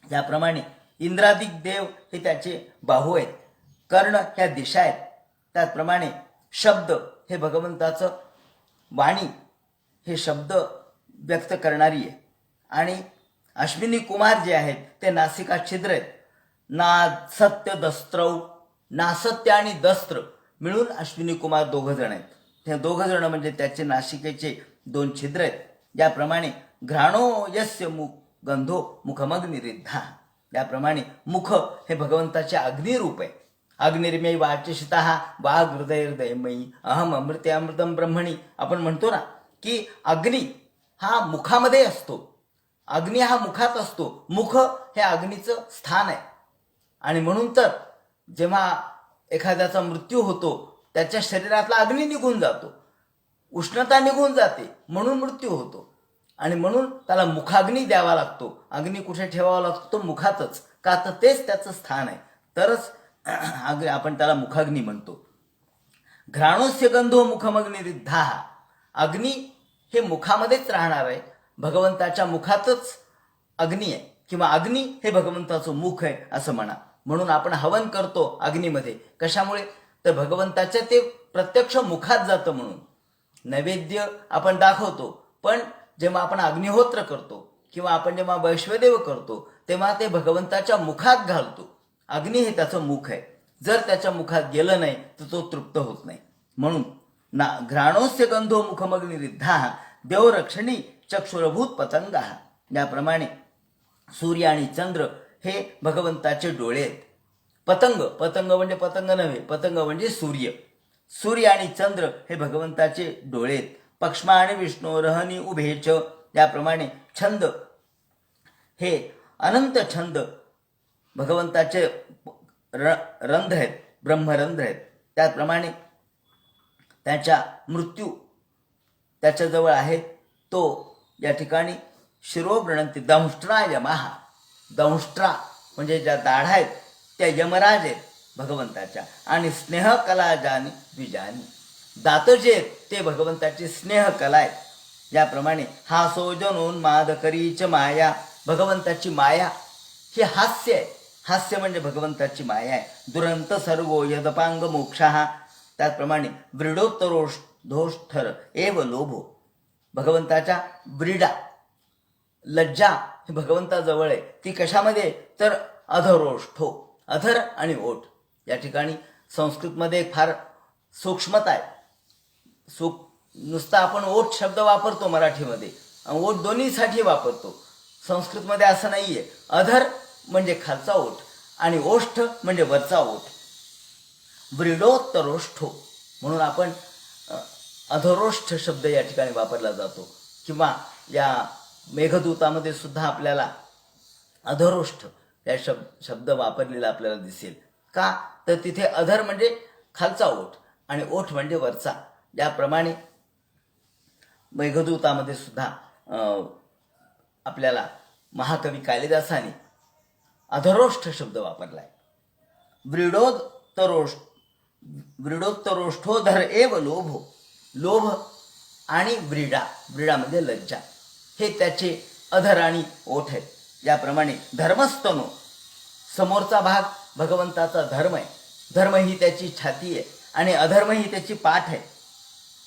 त्याप्रमाणे इंद्रादिक देव हे त्याचे बाहू आहेत. कर्ण ह्या दिशा आहेत. त्याचप्रमाणे शब्द हे भगवंताचं वाणी हे शब्द व्यक्त करणारी आहे. आणि अश्विनी कुमार जे आहेत ते नासिका छिद्र आहेत. नासत्य दस्त्रौ, नासत्य आणि दस्त्र मिळून अश्विनी कुमार दोघं जण आहेत. ते दोघं जण म्हणजे त्याचे नासिकेचे 2 छिद्र आहेत. ज्याप्रमाणे घ्राणो यस्य मुख गंधो मुखमग्निरिद्धा, याप्रमाणे मुख हे भगवंताचे अग्निरूप आहे. अग्निर्मयी वाचशिता वाघ हृदयमयी अहम अमृते अमृतम ब्रह्मणी. आपण म्हणतो ना की अग्नी हा मुखामध्ये असतो, अग्नी हा मुखात असतो. मुख हे अग्नीचं स्थान आहे. आणि म्हणून तर जेव्हा एखाद्याचा मृत्यू होतो त्याच्या शरीरातला अग्नी निघून जातो, उष्णता निघून जाते, म्हणून मृत्यू होतो. आणि म्हणून त्याला मुखाग्नी द्यावा लागतो. अग्नी कुठे ठेवावा लागतो? तो मुखातच. का तर तेच त्याचं स्थान आहे. तरच आपण त्याला मुखाग्नी म्हणतो. घ्राणोस्य गंधो मुखमग्निरिद्धा, अग्नी हे मुखामध्येच राहणार आहे. भगवंताच्या मुखातच अग्नी आहे, किंवा अग्नी हे भगवंताचं मुख आहे असं म्हणा. म्हणून आपण हवन करतो अग्नीमध्ये. कशामुळे? तर भगवंताच्या ते प्रत्यक्ष मुखात जातं म्हणून. नैवेद्य आपण दाखवतो, पण जेव्हा आपण अग्निहोत्र करतो किंवा आपण जेव्हा वैश्वदेव करतो तेव्हा ते भगवंताच्या मुखात घालतो. अग्नी हे त्याचं मुख आहे. जर त्याच्या मुखात गेलं नाही तर तो तृप्त होत नाही. म्हणून घ्राणोस्य गंधो मुखमग्निरिद्धा देवरक्षणी चक्षुरभूत पतंगा. याप्रमाणे सूर्य आणि चंद्र हे भगवंताचे डोळे आहेत. पतंग, पतंग म्हणजे पतंग नव्हे, पतंग म्हणजे सूर्य. सूर्य आणि चंद्र हे भगवंताचे डोळे आहेत. पक्ष्मा आणि विष्णू रहनी उभेच. याप्रमाणे छंद हे अनंत छंद भगवंताचे रंध्र आहेत, ब्रह्मरंध्र आहेत. त्याचप्रमाणे त्याच्या मृत्यू त्याच्याजवळ आहे. तो या ठिकाणी शिरोवृणंती दंष्ट्रा यमहा. दंष्ट्रा म्हणजे ज्या दाढा आहेत त्या यमराज आहेत भगवंताच्या. आणि स्नेहकला जानी द्विजानी, दात जे आहेत ते भगवंताची स्नेहकला आहेत. ज्याप्रमाणे हासो जनोन्माद करीच माया, भगवंताची माया ही हास्य आहे. हास्य म्हणजे भगवंताची माया आहे. दुरंत सर्गो यदपांग मोक्षा. त्याचप्रमाणे व्रीडोत्तरोष्ठर एव लोभो, भगवंताच्या व्रीडा लज्जा ही भगवंताजवळ आहे. ती कशामध्ये? तर अधरोष्ठो, अधर आणि ओठ. या ठिकाणी संस्कृतमध्ये एक फार सूक्ष्मता आहे. नुसता आपण ओठ शब्द वापरतो मराठीमध्ये, ओठ दोन्हीसाठी वापरतो. संस्कृतमध्ये असं नाहीये. अधर म्हणजे खालचा ओठ आणि ओष्ठ म्हणजे वरचा ओठ. व्रीडोत्तरोष्ठो म्हणून आपण अधरोष्ठ शब्द या ठिकाणी वापरला जातो. किंवा या मेघदूतामध्ये सुद्धा आपल्याला अधरोष्ठ या शब्द वापरलेला आपल्याला दिसेल. का? तर तिथे अधर म्हणजे खालचा ओठ आणि ओठ म्हणजे वरचा. याप्रमाणे मेघदूतामध्ये सुद्धा आपल्याला महाकवी कालिदासाने अधरोष्ठ शब्द वापरलाय. व्रीडोत्तरोष्ठोधर एव लोभो, लोभ आणि व्रीडा, व्रीडा म्हणजे लज्जा, हे त्याचे अधर आणि ओठ आहेत. याप्रमाणे धर्मस्तनो, समोरचा भाग भगवंताचा धर्म आहे. धर्म ही त्याची छाती आहे आणि अधर्म ही त्याची पाठ आहे.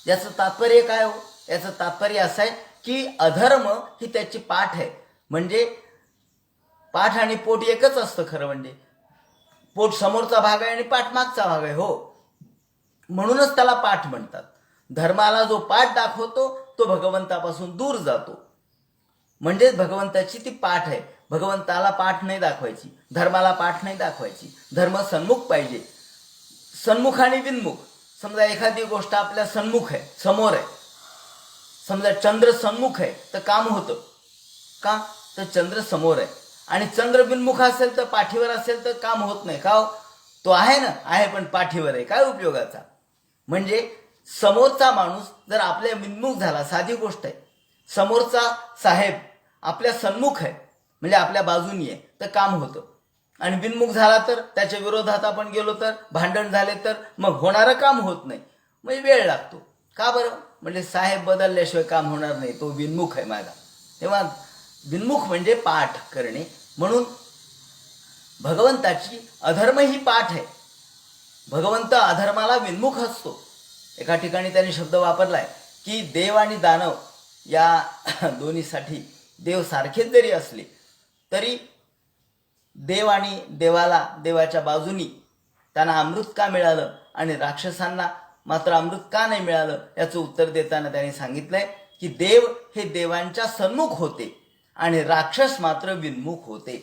याचं तात्पर्य काय हो? याचं तात्पर्य असं आहे की अधर्म ही त्याची पाठ आहे. म्हणजे पाठ आणि पोट एकच असतं खरं म्हणजे. पोट समोरचा भाग आहे आणि पाठ मागचा भाग आहे. हो, म्हणूनच त्याला पाठ म्हणतात. धर्माला जो पाठ दाखवतो तो भगवंतापासून दूर जातो. म्हणजेच भगवंताची ती पाठ आहे. भगवंताला पाठ नाही दाखवायची, धर्माला पाठ नाही दाखवायची. धर्म सन्मुख पाहिजे. सन्मुख आणि विन्मुख. समजा एखादी गोष्ट आपल्या सन्मुख आहे, समोर आहे. समजा चंद्र सन्मुख आहे तर काम होतं. का? तर चंद्र समोर आहे. आणि चंद्र बिनमुख असेल तर, पाठीवर असेल तर काम होत नाही. का? तो आहे ना, आहे पण पाठीवर आहे, काय उपयोगाचा? म्हणजे समोरचा माणूस जर आपल्या विन्मुख झाला, साधी गोष्ट आहे. समोरचा साहेब आपल्या सन्मुख आहे म्हणजे आपल्या बाजूनी आहे तर काम होतं. आणि बिनमुख झाला तर, त्याच्या विरोधात आपण गेलो तर, भांडण झाले तर मग होणारं काम होत नाही, म्हणजे वेळ लागतो. का बरं? म्हणजे साहेब बदलल्याशिवाय काम होणार नाही, तो विन्मुख आहे माझा. तेव्हा विन्मुख म्हणजे पाठ करणे. म्हणून भगवंताची अधर्म ही पाठ आहे. भगवंत अधर्माला विन्मुख असतो. एका ठिकाणी त्यांनी शब्द वापरलाय की देव आणि दानव या दोन्हीसाठी देव सारखेच जरी असले तरी देव आणि देवाच्या बाजूनी त्यांना अमृत का मिळालं आणि राक्षसांना मात्र अमृत का नाही मिळालं याचं उत्तर देताना त्यांनी सांगितलंय की देव हे देवांच्या सन्मुख होते आणि राक्षस मात्र विन्मुख होते.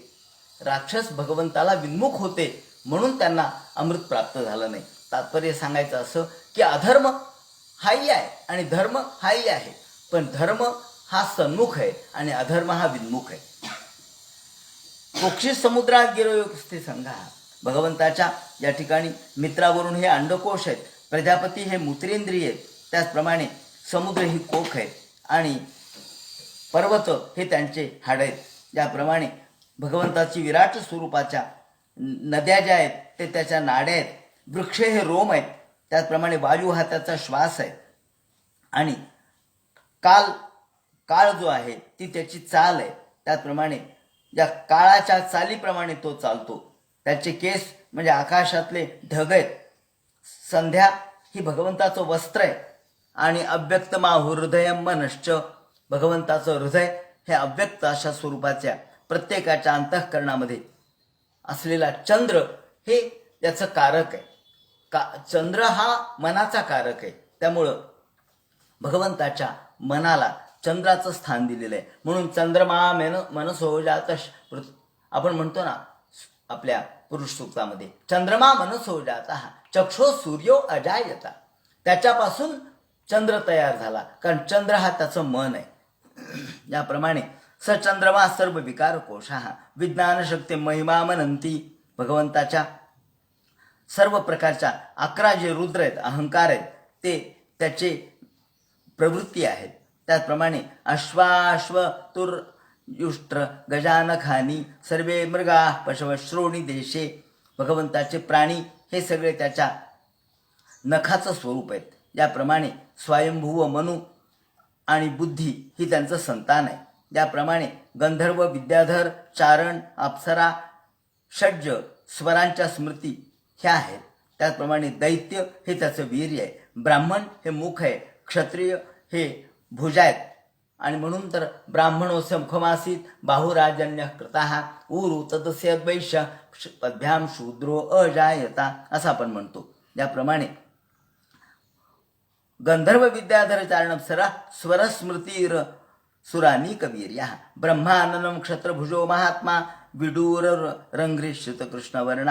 राक्षस भगवंताला विन्मुख होते म्हणून त्यांना अमृत प्राप्त झालं नाही. तात्पर्य सांगायचं असं की अधर्म हाही आहे आणि धर्म हाही आहे, पण धर्म हा सन्मुख आहे आणि अधर्म हा विन्मुख आहे. कोक्षी समुद्रात गिरयोस्ते संघा. भगवंताच्या या ठिकाणी मित्रावरून हे अंडकोश आहेत, प्रजापती हे मूत्रेंद्रिय आहेत, त्याचप्रमाणे समुद्र ही कोख आहे आणि पर्वत हे त्यांचे हाड आहेत. ज्याप्रमाणे भगवंताची विराट स्वरूपाच्या नद्या ज्या आहेत ते त्याच्या नाड्या आहेत, वृक्ष हे रोम आहेत, त्याचप्रमाणे वायू हा त्याचा श्वास आहे आणि काळ जो आहे ती त्याची चाल आहे. त्याचप्रमाणे ज्या काळाच्या चालीप्रमाणे तो चालतो. त्याचे केस म्हणजे आकाशातले ढग आहेत. संध्या ही भगवंताचं वस्त्र आहे आणि अव्यक्त माहू हृदयम मनश्च. भगवंताचं हृदय हे अव्यक्त अशा स्वरूपाच्या प्रत्येकाच्या अंतःकरणामध्ये असलेला चंद्र हे याचं कारक आहे. चंद्र हा मनाचा कारक आहे, त्यामुळं भगवंताच्या मनाला चंद्राचं स्थान दिलेलं आहे. म्हणून चंद्रमा मनसो जात, आपण म्हणतो ना आपल्या पुरुष सूक्तामध्ये, चंद्रमा मनसो जाता चक्षो सूर्यो अजायता. त्याच्यापासून चंद्र तयार झाला, कारण चंद्र हा त्याचं मन आहे. याप्रमाणे स चंद्रमा सर्व विकार कोशा विज्ञान शक्ती महिमा मनंती. भगवंताच्या सर्व प्रकारच्या 11 जे रुद्र आहेत, अहंकार आहेत, ते त्याचे प्रवृत्ती आहेत. त्याचप्रमाणे अश्वाश्व तुर्युष्ट्र गजानखानी सर्वे मृगा पशव श्रोणी देशे. भगवंताचे प्राणी हे सगळे त्याच्या नखाचं स्वरूप आहेत. याप्रमाणे स्वयंभुव मनु आणि बुद्धी ही त्यांचं संतान आहे. ज्याप्रमाणे गंधर्व विद्याधर चारण अप्सरा षड्ज स्वरांच्या स्मृती ह्या आहेत. त्याचप्रमाणे दैत्य हे त्याचं वीर्य आहे. ब्राह्मण हे मुख आहे, क्षत्रिय हे भुजा आहेत आणि म्हणून तर ब्राह्मणोस्य मुखमासीत बाहुराजन्य कृता उरु तदस्य वैश्य पद्भ्याम शूद्रो अजायता असं आपण म्हणतो. ज्याप्रमाणे गंधर्व विद्याधर चारणप्सरा स्वरस्मृतीर सुरानी कवीर्या ब्रह्माननम क्षत्रभुजो महात्मा विडूर रंग्रिश्रित कृष्णवर्ण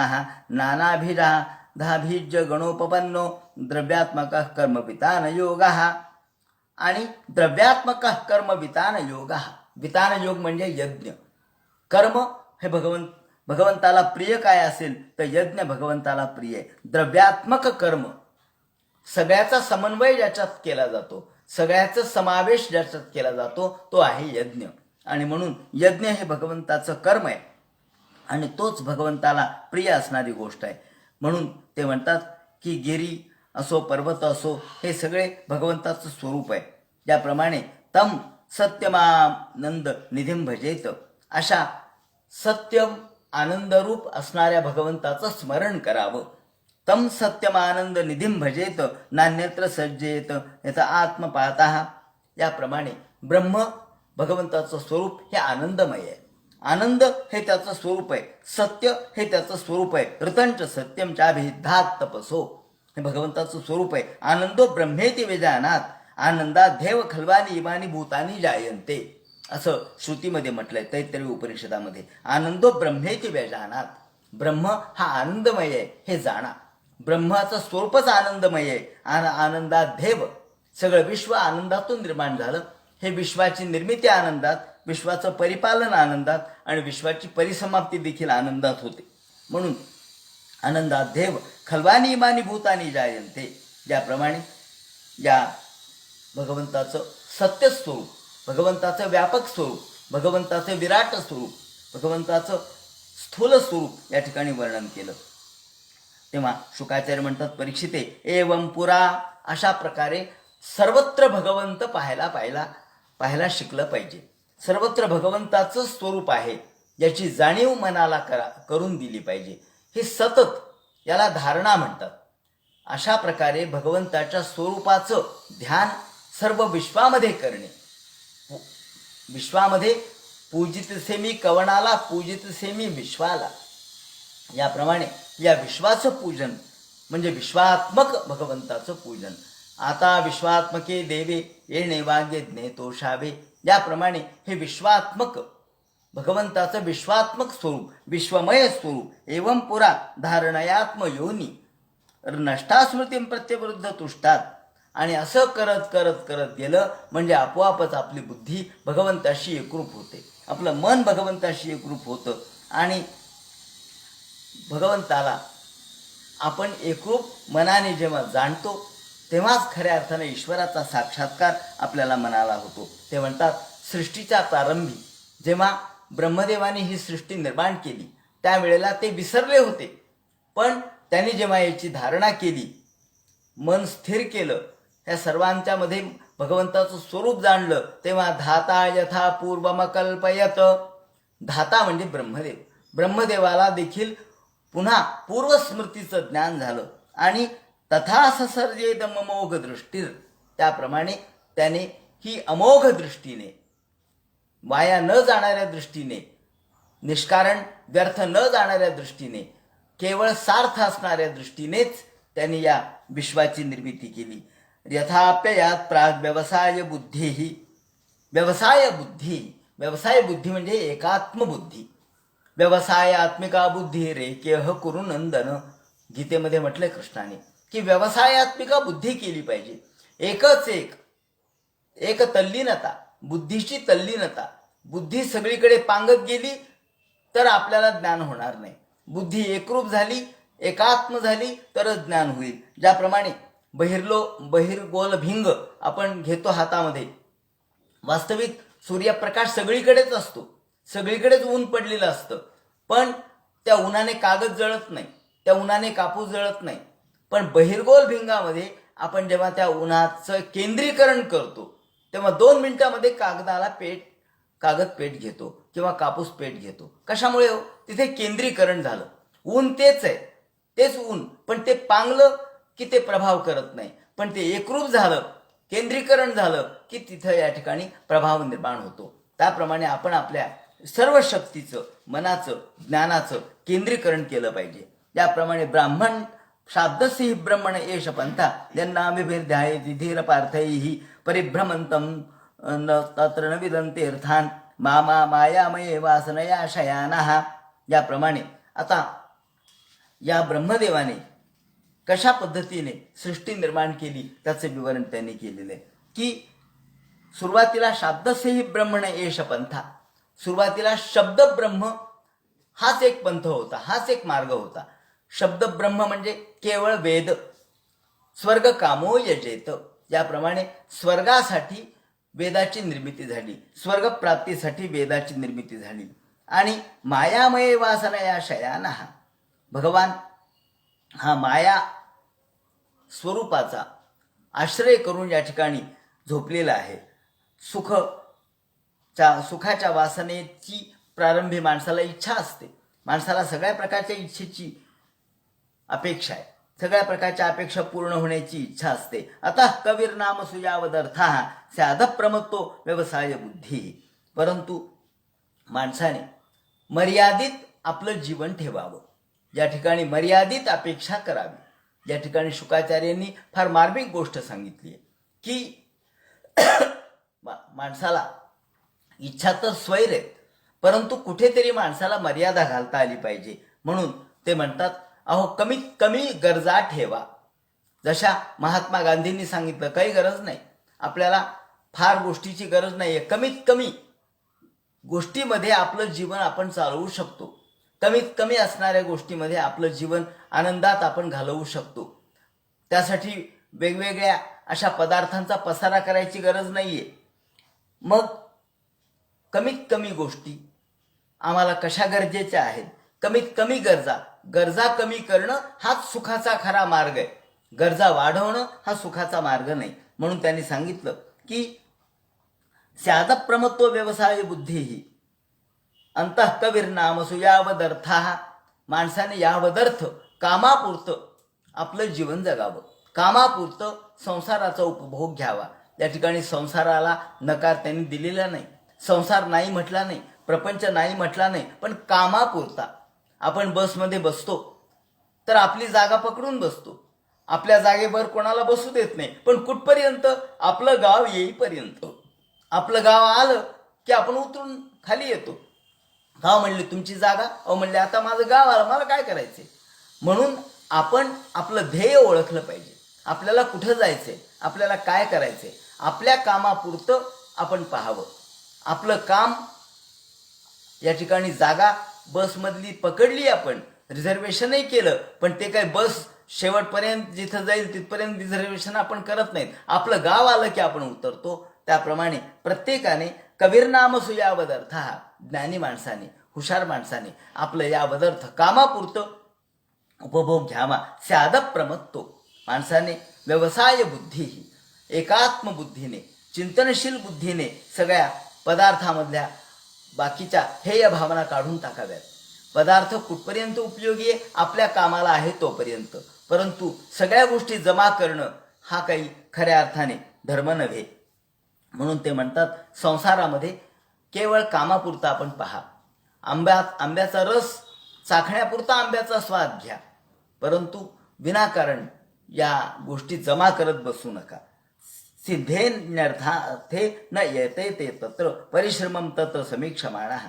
नानाभिजा धाभिज गणोपपन्नो द्रव्यात्मक कर्मवितान योग. आणि द्रव्यात्मक कर्म वितान योग. वितान योग म्हणजे यज्ञ. कर्म हे भगवंताला प्रिय काय असेल तर यज्ञ भगवंताला प्रिय आहे. द्रव्यात्मक कर्म सगळ्याचा समन्वय ज्याच्यात केला जातो, सगळ्याचा समावेश ज्याच्यात केला जातो तो आहे यज्ञ. आणि म्हणून यज्ञ हे भगवंताचं कर्म आहे आणि तोच भगवंताला प्रिय असणारी गोष्ट आहे. म्हणून ते म्हणतात की गिरी असो पर्वत असो हे सगळे भगवंताचं स्वरूप आहे. ज्याप्रमाणे तम सत्यमानंद निधिम भजेत. अशा सत्यम आनंदरूप असणाऱ्या भगवंताचं स्मरण करावं. तम सत्यमानंद निधिम भजेत नान्यत्र सज्जेत यथा आत्मपातः. याप्रमाणे ब्रह्म भगवंताचं स्वरूप हे आनंदमय आहे. आनंद हे त्याचं स्वरूप आहे, सत्य हे त्याचं स्वरूप आहे. ऋतंच सत्यम चाभिधात तपसो हे भगवंताचं स्वरूप आहे. आनंदो ब्रह्मेति वेजानात आनंदात देव खल्वानी इमानी भूतानी जायंते असं श्रुतीमध्ये म्हटलंय, तैत्तरीय उपनिषदामध्ये. आनंदो ब्रह्मेति वेजानात. ब्रह्म हा आनंदमय आहे हे जाणा. ब्रह्माचं स्वरूपच आनंदमय आहे. आनंदात देव. सगळं विश्व आनंदातून निर्माण झालं. हे विश्वाची निर्मिती आनंदात, विश्वाचं परिपालन आनंदात आणि विश्वाची परिसमाप्ती देखील आनंदात होते. म्हणून आनंदात देव खल्वानी इमानी भूतानी जायंते. ज्याप्रमाणे या भगवंताचं सत्य स्वरूप, भगवंताचं व्यापक स्वरूप, भगवंताचं विराट स्वरूप, भगवंताचं स्थूल स्वरूप या ठिकाणी वर्णन केलं. तेव्हा शुकाचार्य म्हणतात, परीक्षिते एवं पुरा. अशा प्रकारे सर्वत्र भगवंत पाहायला शिकलं पाहिजे. सर्वत्र भगवंताचं स्वरूप आहे याची जाणीव मनाला करून दिली पाहिजे. हे सतत याला धारणा म्हणतात. अशा प्रकारे भगवंताच्या स्वरूपाचं ध्यान सर्व विश्वामध्ये करणे विश्वामध्ये पूजितसे मी कवनाला, पूजितसे मी विश्वाला. याप्रमाणे या विश्वाचं पूजन म्हणजे विश्वात्मक भगवंताचं पूजन. आता विश्वात्मके देवे ये नैवाग्य ज्ञेतोषावे. याप्रमाणे हे विश्वात्मक भगवंताचं विश्वात्मक स्वरूप, विश्वमय स्वरूप एवं पुरा धारणयात्म योनी नष्टा स्मृती प्रत्यवृद्ध तुष्टात. आणि असं करत करत करत गेलं म्हणजे आपोआपच आपली बुद्धी भगवंताशी एकरूप होते, आपलं मन भगवंताशी एकरूप होतं आणि भगवंताला आपण एकरूप मनाने जेव्हा जाणतो तेव्हाच खऱ्या अर्थाने ईश्वराचा साक्षात्कार आपल्याला मनाला होतो. ते म्हणतात सृष्टीच्या प्रारंभी जेव्हा ब्रह्मदेवाने ही सृष्टी निर्माण केली त्यावेळेला ते विसरले होते, पण त्यांनी जेव्हा याची धारणा केली, मन स्थिर केलं, या सर्वांच्या मध्ये भगवंताचं स्वरूप जाणलं, तेव्हा धाता यथा पूर्वमकल्पयत. धाता म्हणजे ब्रह्मदेव. ब्रह्मदेवाला देखील पुन्हा पूर्वस्मृतीचं ज्ञान झालं आणि तथा ससर्जेत अमोघ दृष्टीर. त्याप्रमाणे त्याने ही अमोघ दृष्टीने, वाया न जाणाऱ्या दृष्टीने, निष्कारण व्यर्थ न जाणाऱ्या दृष्टीने, केवळ सार्थ असणाऱ्या दृष्टीनेच त्यांनी या विश्वाची निर्मिती केली. यथाप्ययात प्राग व्यवसाय बुद्धी. व्यवसाय बुद्धी म्हणजे एकात्म बुद्धी. व्यवसाय आत्मिका बुद्धी रेकेह कुरु नंदन. गीतेमध्ये म्हटलंय कृष्णाने की व्यवसायात्मिका बुद्धी केली पाहिजे. एकच एक तल्लीनता, बुद्धीची तल्लीनता. बुद्धी सगळीकडे पांगत गेली तर आपल्याला ज्ञान होणार नाही. बुद्धी एकरूप झाली, एकात्म झाली तरच ज्ञान होईल. ज्याप्रमाणे बहिर्गोल भिंग आपण घेतो हातामध्ये, वास्तविक सूर्यप्रकाश सगळीकडेच असतो, सगळीकडेच ऊन पडलेलं असतं, पण त्या उन्हाने कागद जळत नाही, त्या उन्हाने कापूस जळत नाही. पण बहिर्गोल भिंगामध्ये आपण जेव्हा त्या उन्हाचं केंद्रीकरण करतो तेव्हा 2 मिनिटामध्ये कागद पेट घेतो किंवा कापूस पेट घेतो. कशामुळे हो? तिथे केंद्रीकरण झालं. ऊन तेच आहे, तेच ऊन, पण ते पांगलं की ते प्रभाव करत नाही, पण ते एकरूप झालं, केंद्रीकरण झालं की तिथं या ठिकाणी प्रभाव निर्माण होतो. त्याप्रमाणे आपण आपल्या सर्व शक्तीचं, मनाचं, ज्ञानाचं केंद्रीकरण केलं पाहिजे. याप्रमाणे ब्राह्मण शाब्दस्य ब्रह्मण एष पंथा यन्नाभिर्ध्यायेति धीर पार्थैः परिभ्रमन्तं तत्र न विदन्ते अर्थान मामा मायामये वासनया शयानः. याप्रमाणे आता या ब्रह्मदेवाने कशा पद्धतीने सृष्टी निर्माण केली त्याचे विवरण त्यांनी केलेले आहे की सुरुवातीला शाब्दस्य ब्रह्मण एष पंथा, सुरुवातीला शब्द ब्रह्म हाच एक पंथ होता, हाच एक मार्ग होता. शब्द ब्रह्म म्हणजे केवळ वेद. स्वर्ग कामो यजेत. याप्रमाणे स्वर्गासाठी वेदाची निर्मिती झाली, स्वर्ग प्राप्तीसाठी वेदाची निर्मिती झाली. आणि मायामय वासना या शयानः, भगवान हा माया स्वरूपाचा आश्रय करून या ठिकाणी झोपलेला आहे. सुखाच्या वासनेची प्रारंभी माणसाला इच्छा असते, माणसाला सगळ्या प्रकारच्या इच्छेची अपेक्षा आहे, सगळ्या प्रकारच्या अपेक्षा पूर्ण होण्याची इच्छा असते. आता कवीर नाम सुयावदर्था स्याद प्रमत्तो व्यवसाय बुद्धी. परंतु माणसाने मर्यादित आपलं जीवन ठेवावं, या ठिकाणी मर्यादित अपेक्षा करावी. या ठिकाणी शुकाचार्यांनी फार मार्मिक गोष्ट सांगितली आहे की माणसाला इच्छा तर स्वैर आहेत, परंतु कुठेतरी माणसाला मर्यादा घालता आली पाहिजे. म्हणून ते म्हणतात अहो कमीत कमी गरजा ठेवा. जशा महात्मा गांधींनी सांगितलं, काही गरज नाही, आपल्याला फार गोष्टीची गरज नाहीये, कमीत कमी गोष्टीमध्ये आपलं जीवन आपण चालवू शकतो, कमीत कमी असणाऱ्या गोष्टीमध्ये आपलं जीवन आनंदात आपण घालवू शकतो. त्यासाठी वेगवेगळ्या अशा पदार्थांचा पसारा करायची गरज नाहीये. मग कमीत कमी गोष्टी आम्हाला कशा गरजेच्या आहेत, कमीत कमी गरजा कमी करणं हाच सुखाचा खरा मार्ग आहे. गरजा वाढवणं हा सुखाचा मार्ग नाही. म्हणून त्यांनी सांगितलं की स्याद प्रमत्व व्यवसाय बुद्धीही अंतःकवीर नामसु यावदर्थाः. माणसाने यावदर्थ कामापुरतं आपलं जीवन जगावं, कामापुरतं संसाराचा उपभोग घ्यावा. या ठिकाणी संसाराला नकार त्यांनी दिलेला नाही. संसार नाही म्हटला नाही, प्रपंच नाही म्हटला नाही, पण कामापुरता आपण बसमध्ये बसतो तर आपली जागा पकडून बसतो. आपल्या जागेवर कोणाला बसू देत नाही, पण कुठपर्यंत? आपलं गाव येईपर्यंत. आपलं गाव आलं की आपण उतरून खाली येतो. गाव म्हणले तुमची जागा, अहो म्हणले आता माझं गाव आलं, मला काय करायचंय? म्हणून आपण आपलं ध्येय ओळखलं पाहिजे. आपल्याला कुठं जायचंय, आपल्याला काय करायचंय, आपल्या कामापुरतं आपण पाहावं. आपलं काम या ठिकाणी जागा बसमधली पकडली, आपण रिझर्वेशनही केलं, पण ते काय बस शेवटपर्यंत जिथं जाईल तिथपर्यंत रिझर्वेशन आपण करत नाहीत. आपलं गाव आलं की आपण उतरतो. त्याप्रमाणे प्रत्येकाने कबीर नाम सुयावदर्थ, ज्ञानी माणसाने, हुशार माणसाने आपलं यावदर्थ कामापुरतं उपभोग घ्यावा. स्यादप प्रमत्तो, माणसाने व्यवसाय बुद्धी, एकात्म बुद्धीने, चिंतनशील बुद्धीने सगळ्या पदार्थामधल्या बाकीच्या हेय भावना काढून टाकाव्यात. पदार्थ कुठपर्यंत उपयोगी आहे? आपल्या कामाला आहे तोपर्यंत. परंतु सगळ्या गोष्टी जमा करणं हा काही खऱ्या अर्थाने धर्म नव्हे. म्हणून ते म्हणतात संसारामध्ये केवळ कामापुरता आपण पहा. आंब्याचा रस चाखण्यापुरता आंब्याचा स्वाद घ्या, परंतु विनाकारण या गोष्टी जमा करत बसू नका. सिद्धेन्यर्थार्थे न येते ते तत्र परिश्रमं तत्र समीक्षमाणः.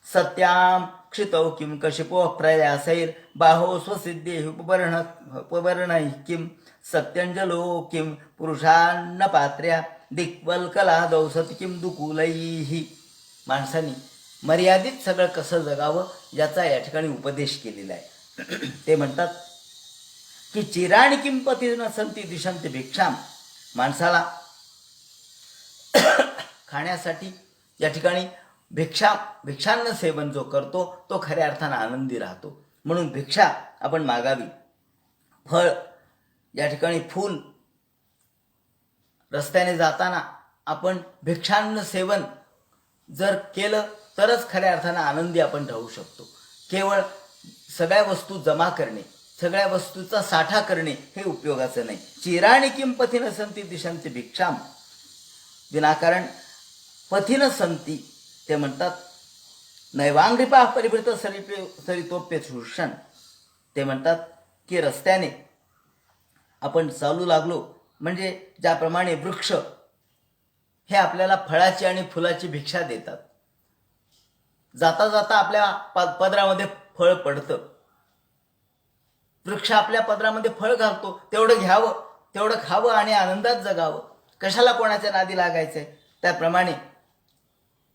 सत्यां क्षितौ किं कशिपो प्रयासैर् बाहो स्वसिद्धेः उपवर्णैः किं सत्यंजलो किं पुरुषान्न पात्र्या दिक्वल्कलादौ सति किं दुकूलैः. माणसाने मर्यादित सगळं कसं जगावं याचा या ठिकाणी उपदेश केलेला आहे. ते म्हणतात की चिराणी किंपती न संती दिशंती भिक्षाम. माणसाला खाण्यासाठी या ठिकाणी भिक्षान्न सेवन जो करतो तो खऱ्या अर्थानं आनंदी राहतो. म्हणून भिक्षा आपण मागावी. फळ या ठिकाणी फूल रस्त्याने जाताना आपण भिक्षान्न सेवन जर केलं तरच खऱ्या अर्थानं आनंदी आपण राहू शकतो. केवळ सगळ्या वस्तू जमा करणे, सगळ्या वस्तूचा साठा करणे हे उपयोगाचं नाही. चिराणी किं पथिन संती दिशंती भिक्षाम. विनाकारण पथिन संती ते म्हणतात नैवांग्रिपा परिभृत सरितोप्य शोषण. ते म्हणतात की रस्त्याने आपण चालू लागलो म्हणजे ज्याप्रमाणे वृक्ष हे आपल्याला फळाची आणि फुलाची भिक्षा देतात. जाता जाता आपल्या पदरामध्ये फळ पडतं. वृक्ष आपल्या पदरामध्ये फळ घालतो, तेवढं घ्यावं, तेवढं खावं आणि आनंदात जगावं. कशाला कोणाच्या नादी लागायचंय? त्याप्रमाणे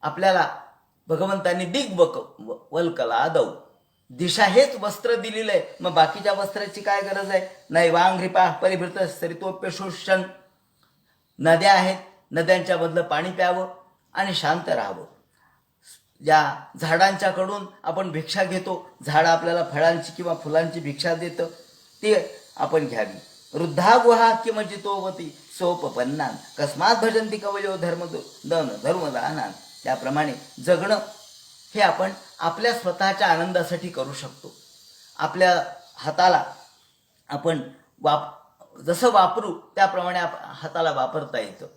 आपल्याला भगवंतांनी वल्कलादौ, दिशा हेच वस्त्र दिलेलं आहे, मग बाकीच्या वस्त्राची काय गरज आहे? नैवांग्रिपा परिभृत सरितोप्य शोषण. नद्या आहेत, नद्यांच्या बदलं पाणी प्यावं आणि शांत राहावं. या झाडांच्याकडून आपण भिक्षा घेतो, झाड आपल्याला फळांची किंवा फुलांची भिक्षा देतं, ती आपण घ्यावी. वृद्धा गुहा किमजितोवती सोपपन्नान कस्मात भजंती कवयो धर्मदानान. त्याप्रमाणे जगणं हे आपण आपल्या स्वतःच्या आनंदासाठी करू शकतो. आपल्या हाताला आपण जसं वापरू त्याप्रमाणे हाताला वापरता येतं.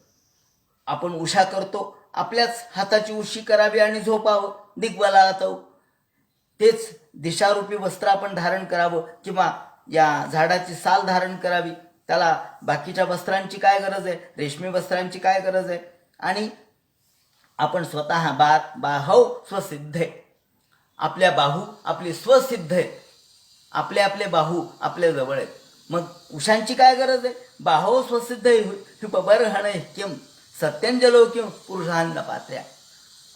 आपण उशा करतो, आपल्याच हाताची उशी करावी आणि झोपावं. दिग्वलातव, तेच दिशारूपी वस्त्र आपण धारण करावं किंवा या झाडाची साल धारण करावी. त्याला बाकीच्या वस्त्रांची काय गरज आहे? रेशमी वस्त्रांची काय गरज आहे? आणि आपण स्वतः बाहौ स्वसिद्ध आहे. आपल्या बाहू आपली स्वसिद्ध आहे. आपले बाहू आपल्या जवळ आहेत. मग उशांची काय गरज आहे? बाहो स्वसिद्ध हिपबर्हण किम सत्यंजलो किम पुरुषान्न पात्र्या.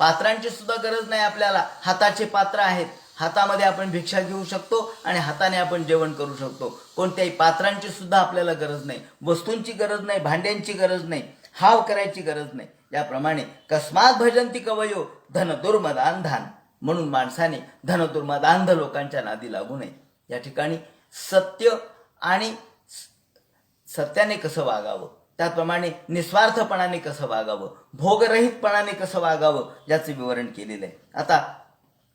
पात्रांची सुद्धा गरज नाही आपल्याला. हाताचे पात्र आहेत, हातामध्ये आपण भिक्षा घेऊ शकतो आणि हाताने आपण जेवण करू शकतो. कोणत्याही पात्रांची सुद्धा आपल्याला गरज नाही, वस्तूंची गरज नाही, भांड्यांची गरज नाही, हाव करायची गरज नाही. याप्रमाणे कस्मात भजंती कवयो धनदुर्मदांधान. म्हणून माणसाने धनदुर्मदांध लोकांच्या नादी लागू नये. या ठिकाणी सत्य आणि सत्याने कसं वागावं, त्याप्रमाणे निस्वार्थपणाने कसं वागावं, भोगरहितपणाने कसं वागावं याचं विवरण केलेलं आहे. आता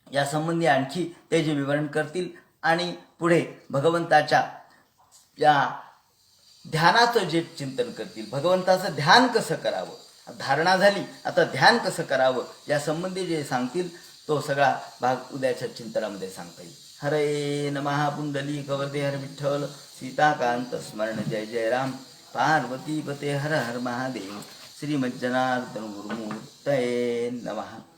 या संबंधी आणखी ते जे विवरण करतील आणि पुढे भगवंताच्या या ध्यानाचं जे चिंतन करतील, भगवंताचं ध्यान कसं करावं धारणा झाली, आता ध्यान कसं करावं या संबंधी जे सांगतील तो सगळा भाग उद्याच्या चिंतनामध्ये सांगता येईल. हरे नमः. पुंडली कवरदे हर विठ्ठल. सीताकांत स्मरण जय जय राम. पार्वती पते हर हर महादेव. श्रीमज्जनार्दन गुरुमूर्तये नमः.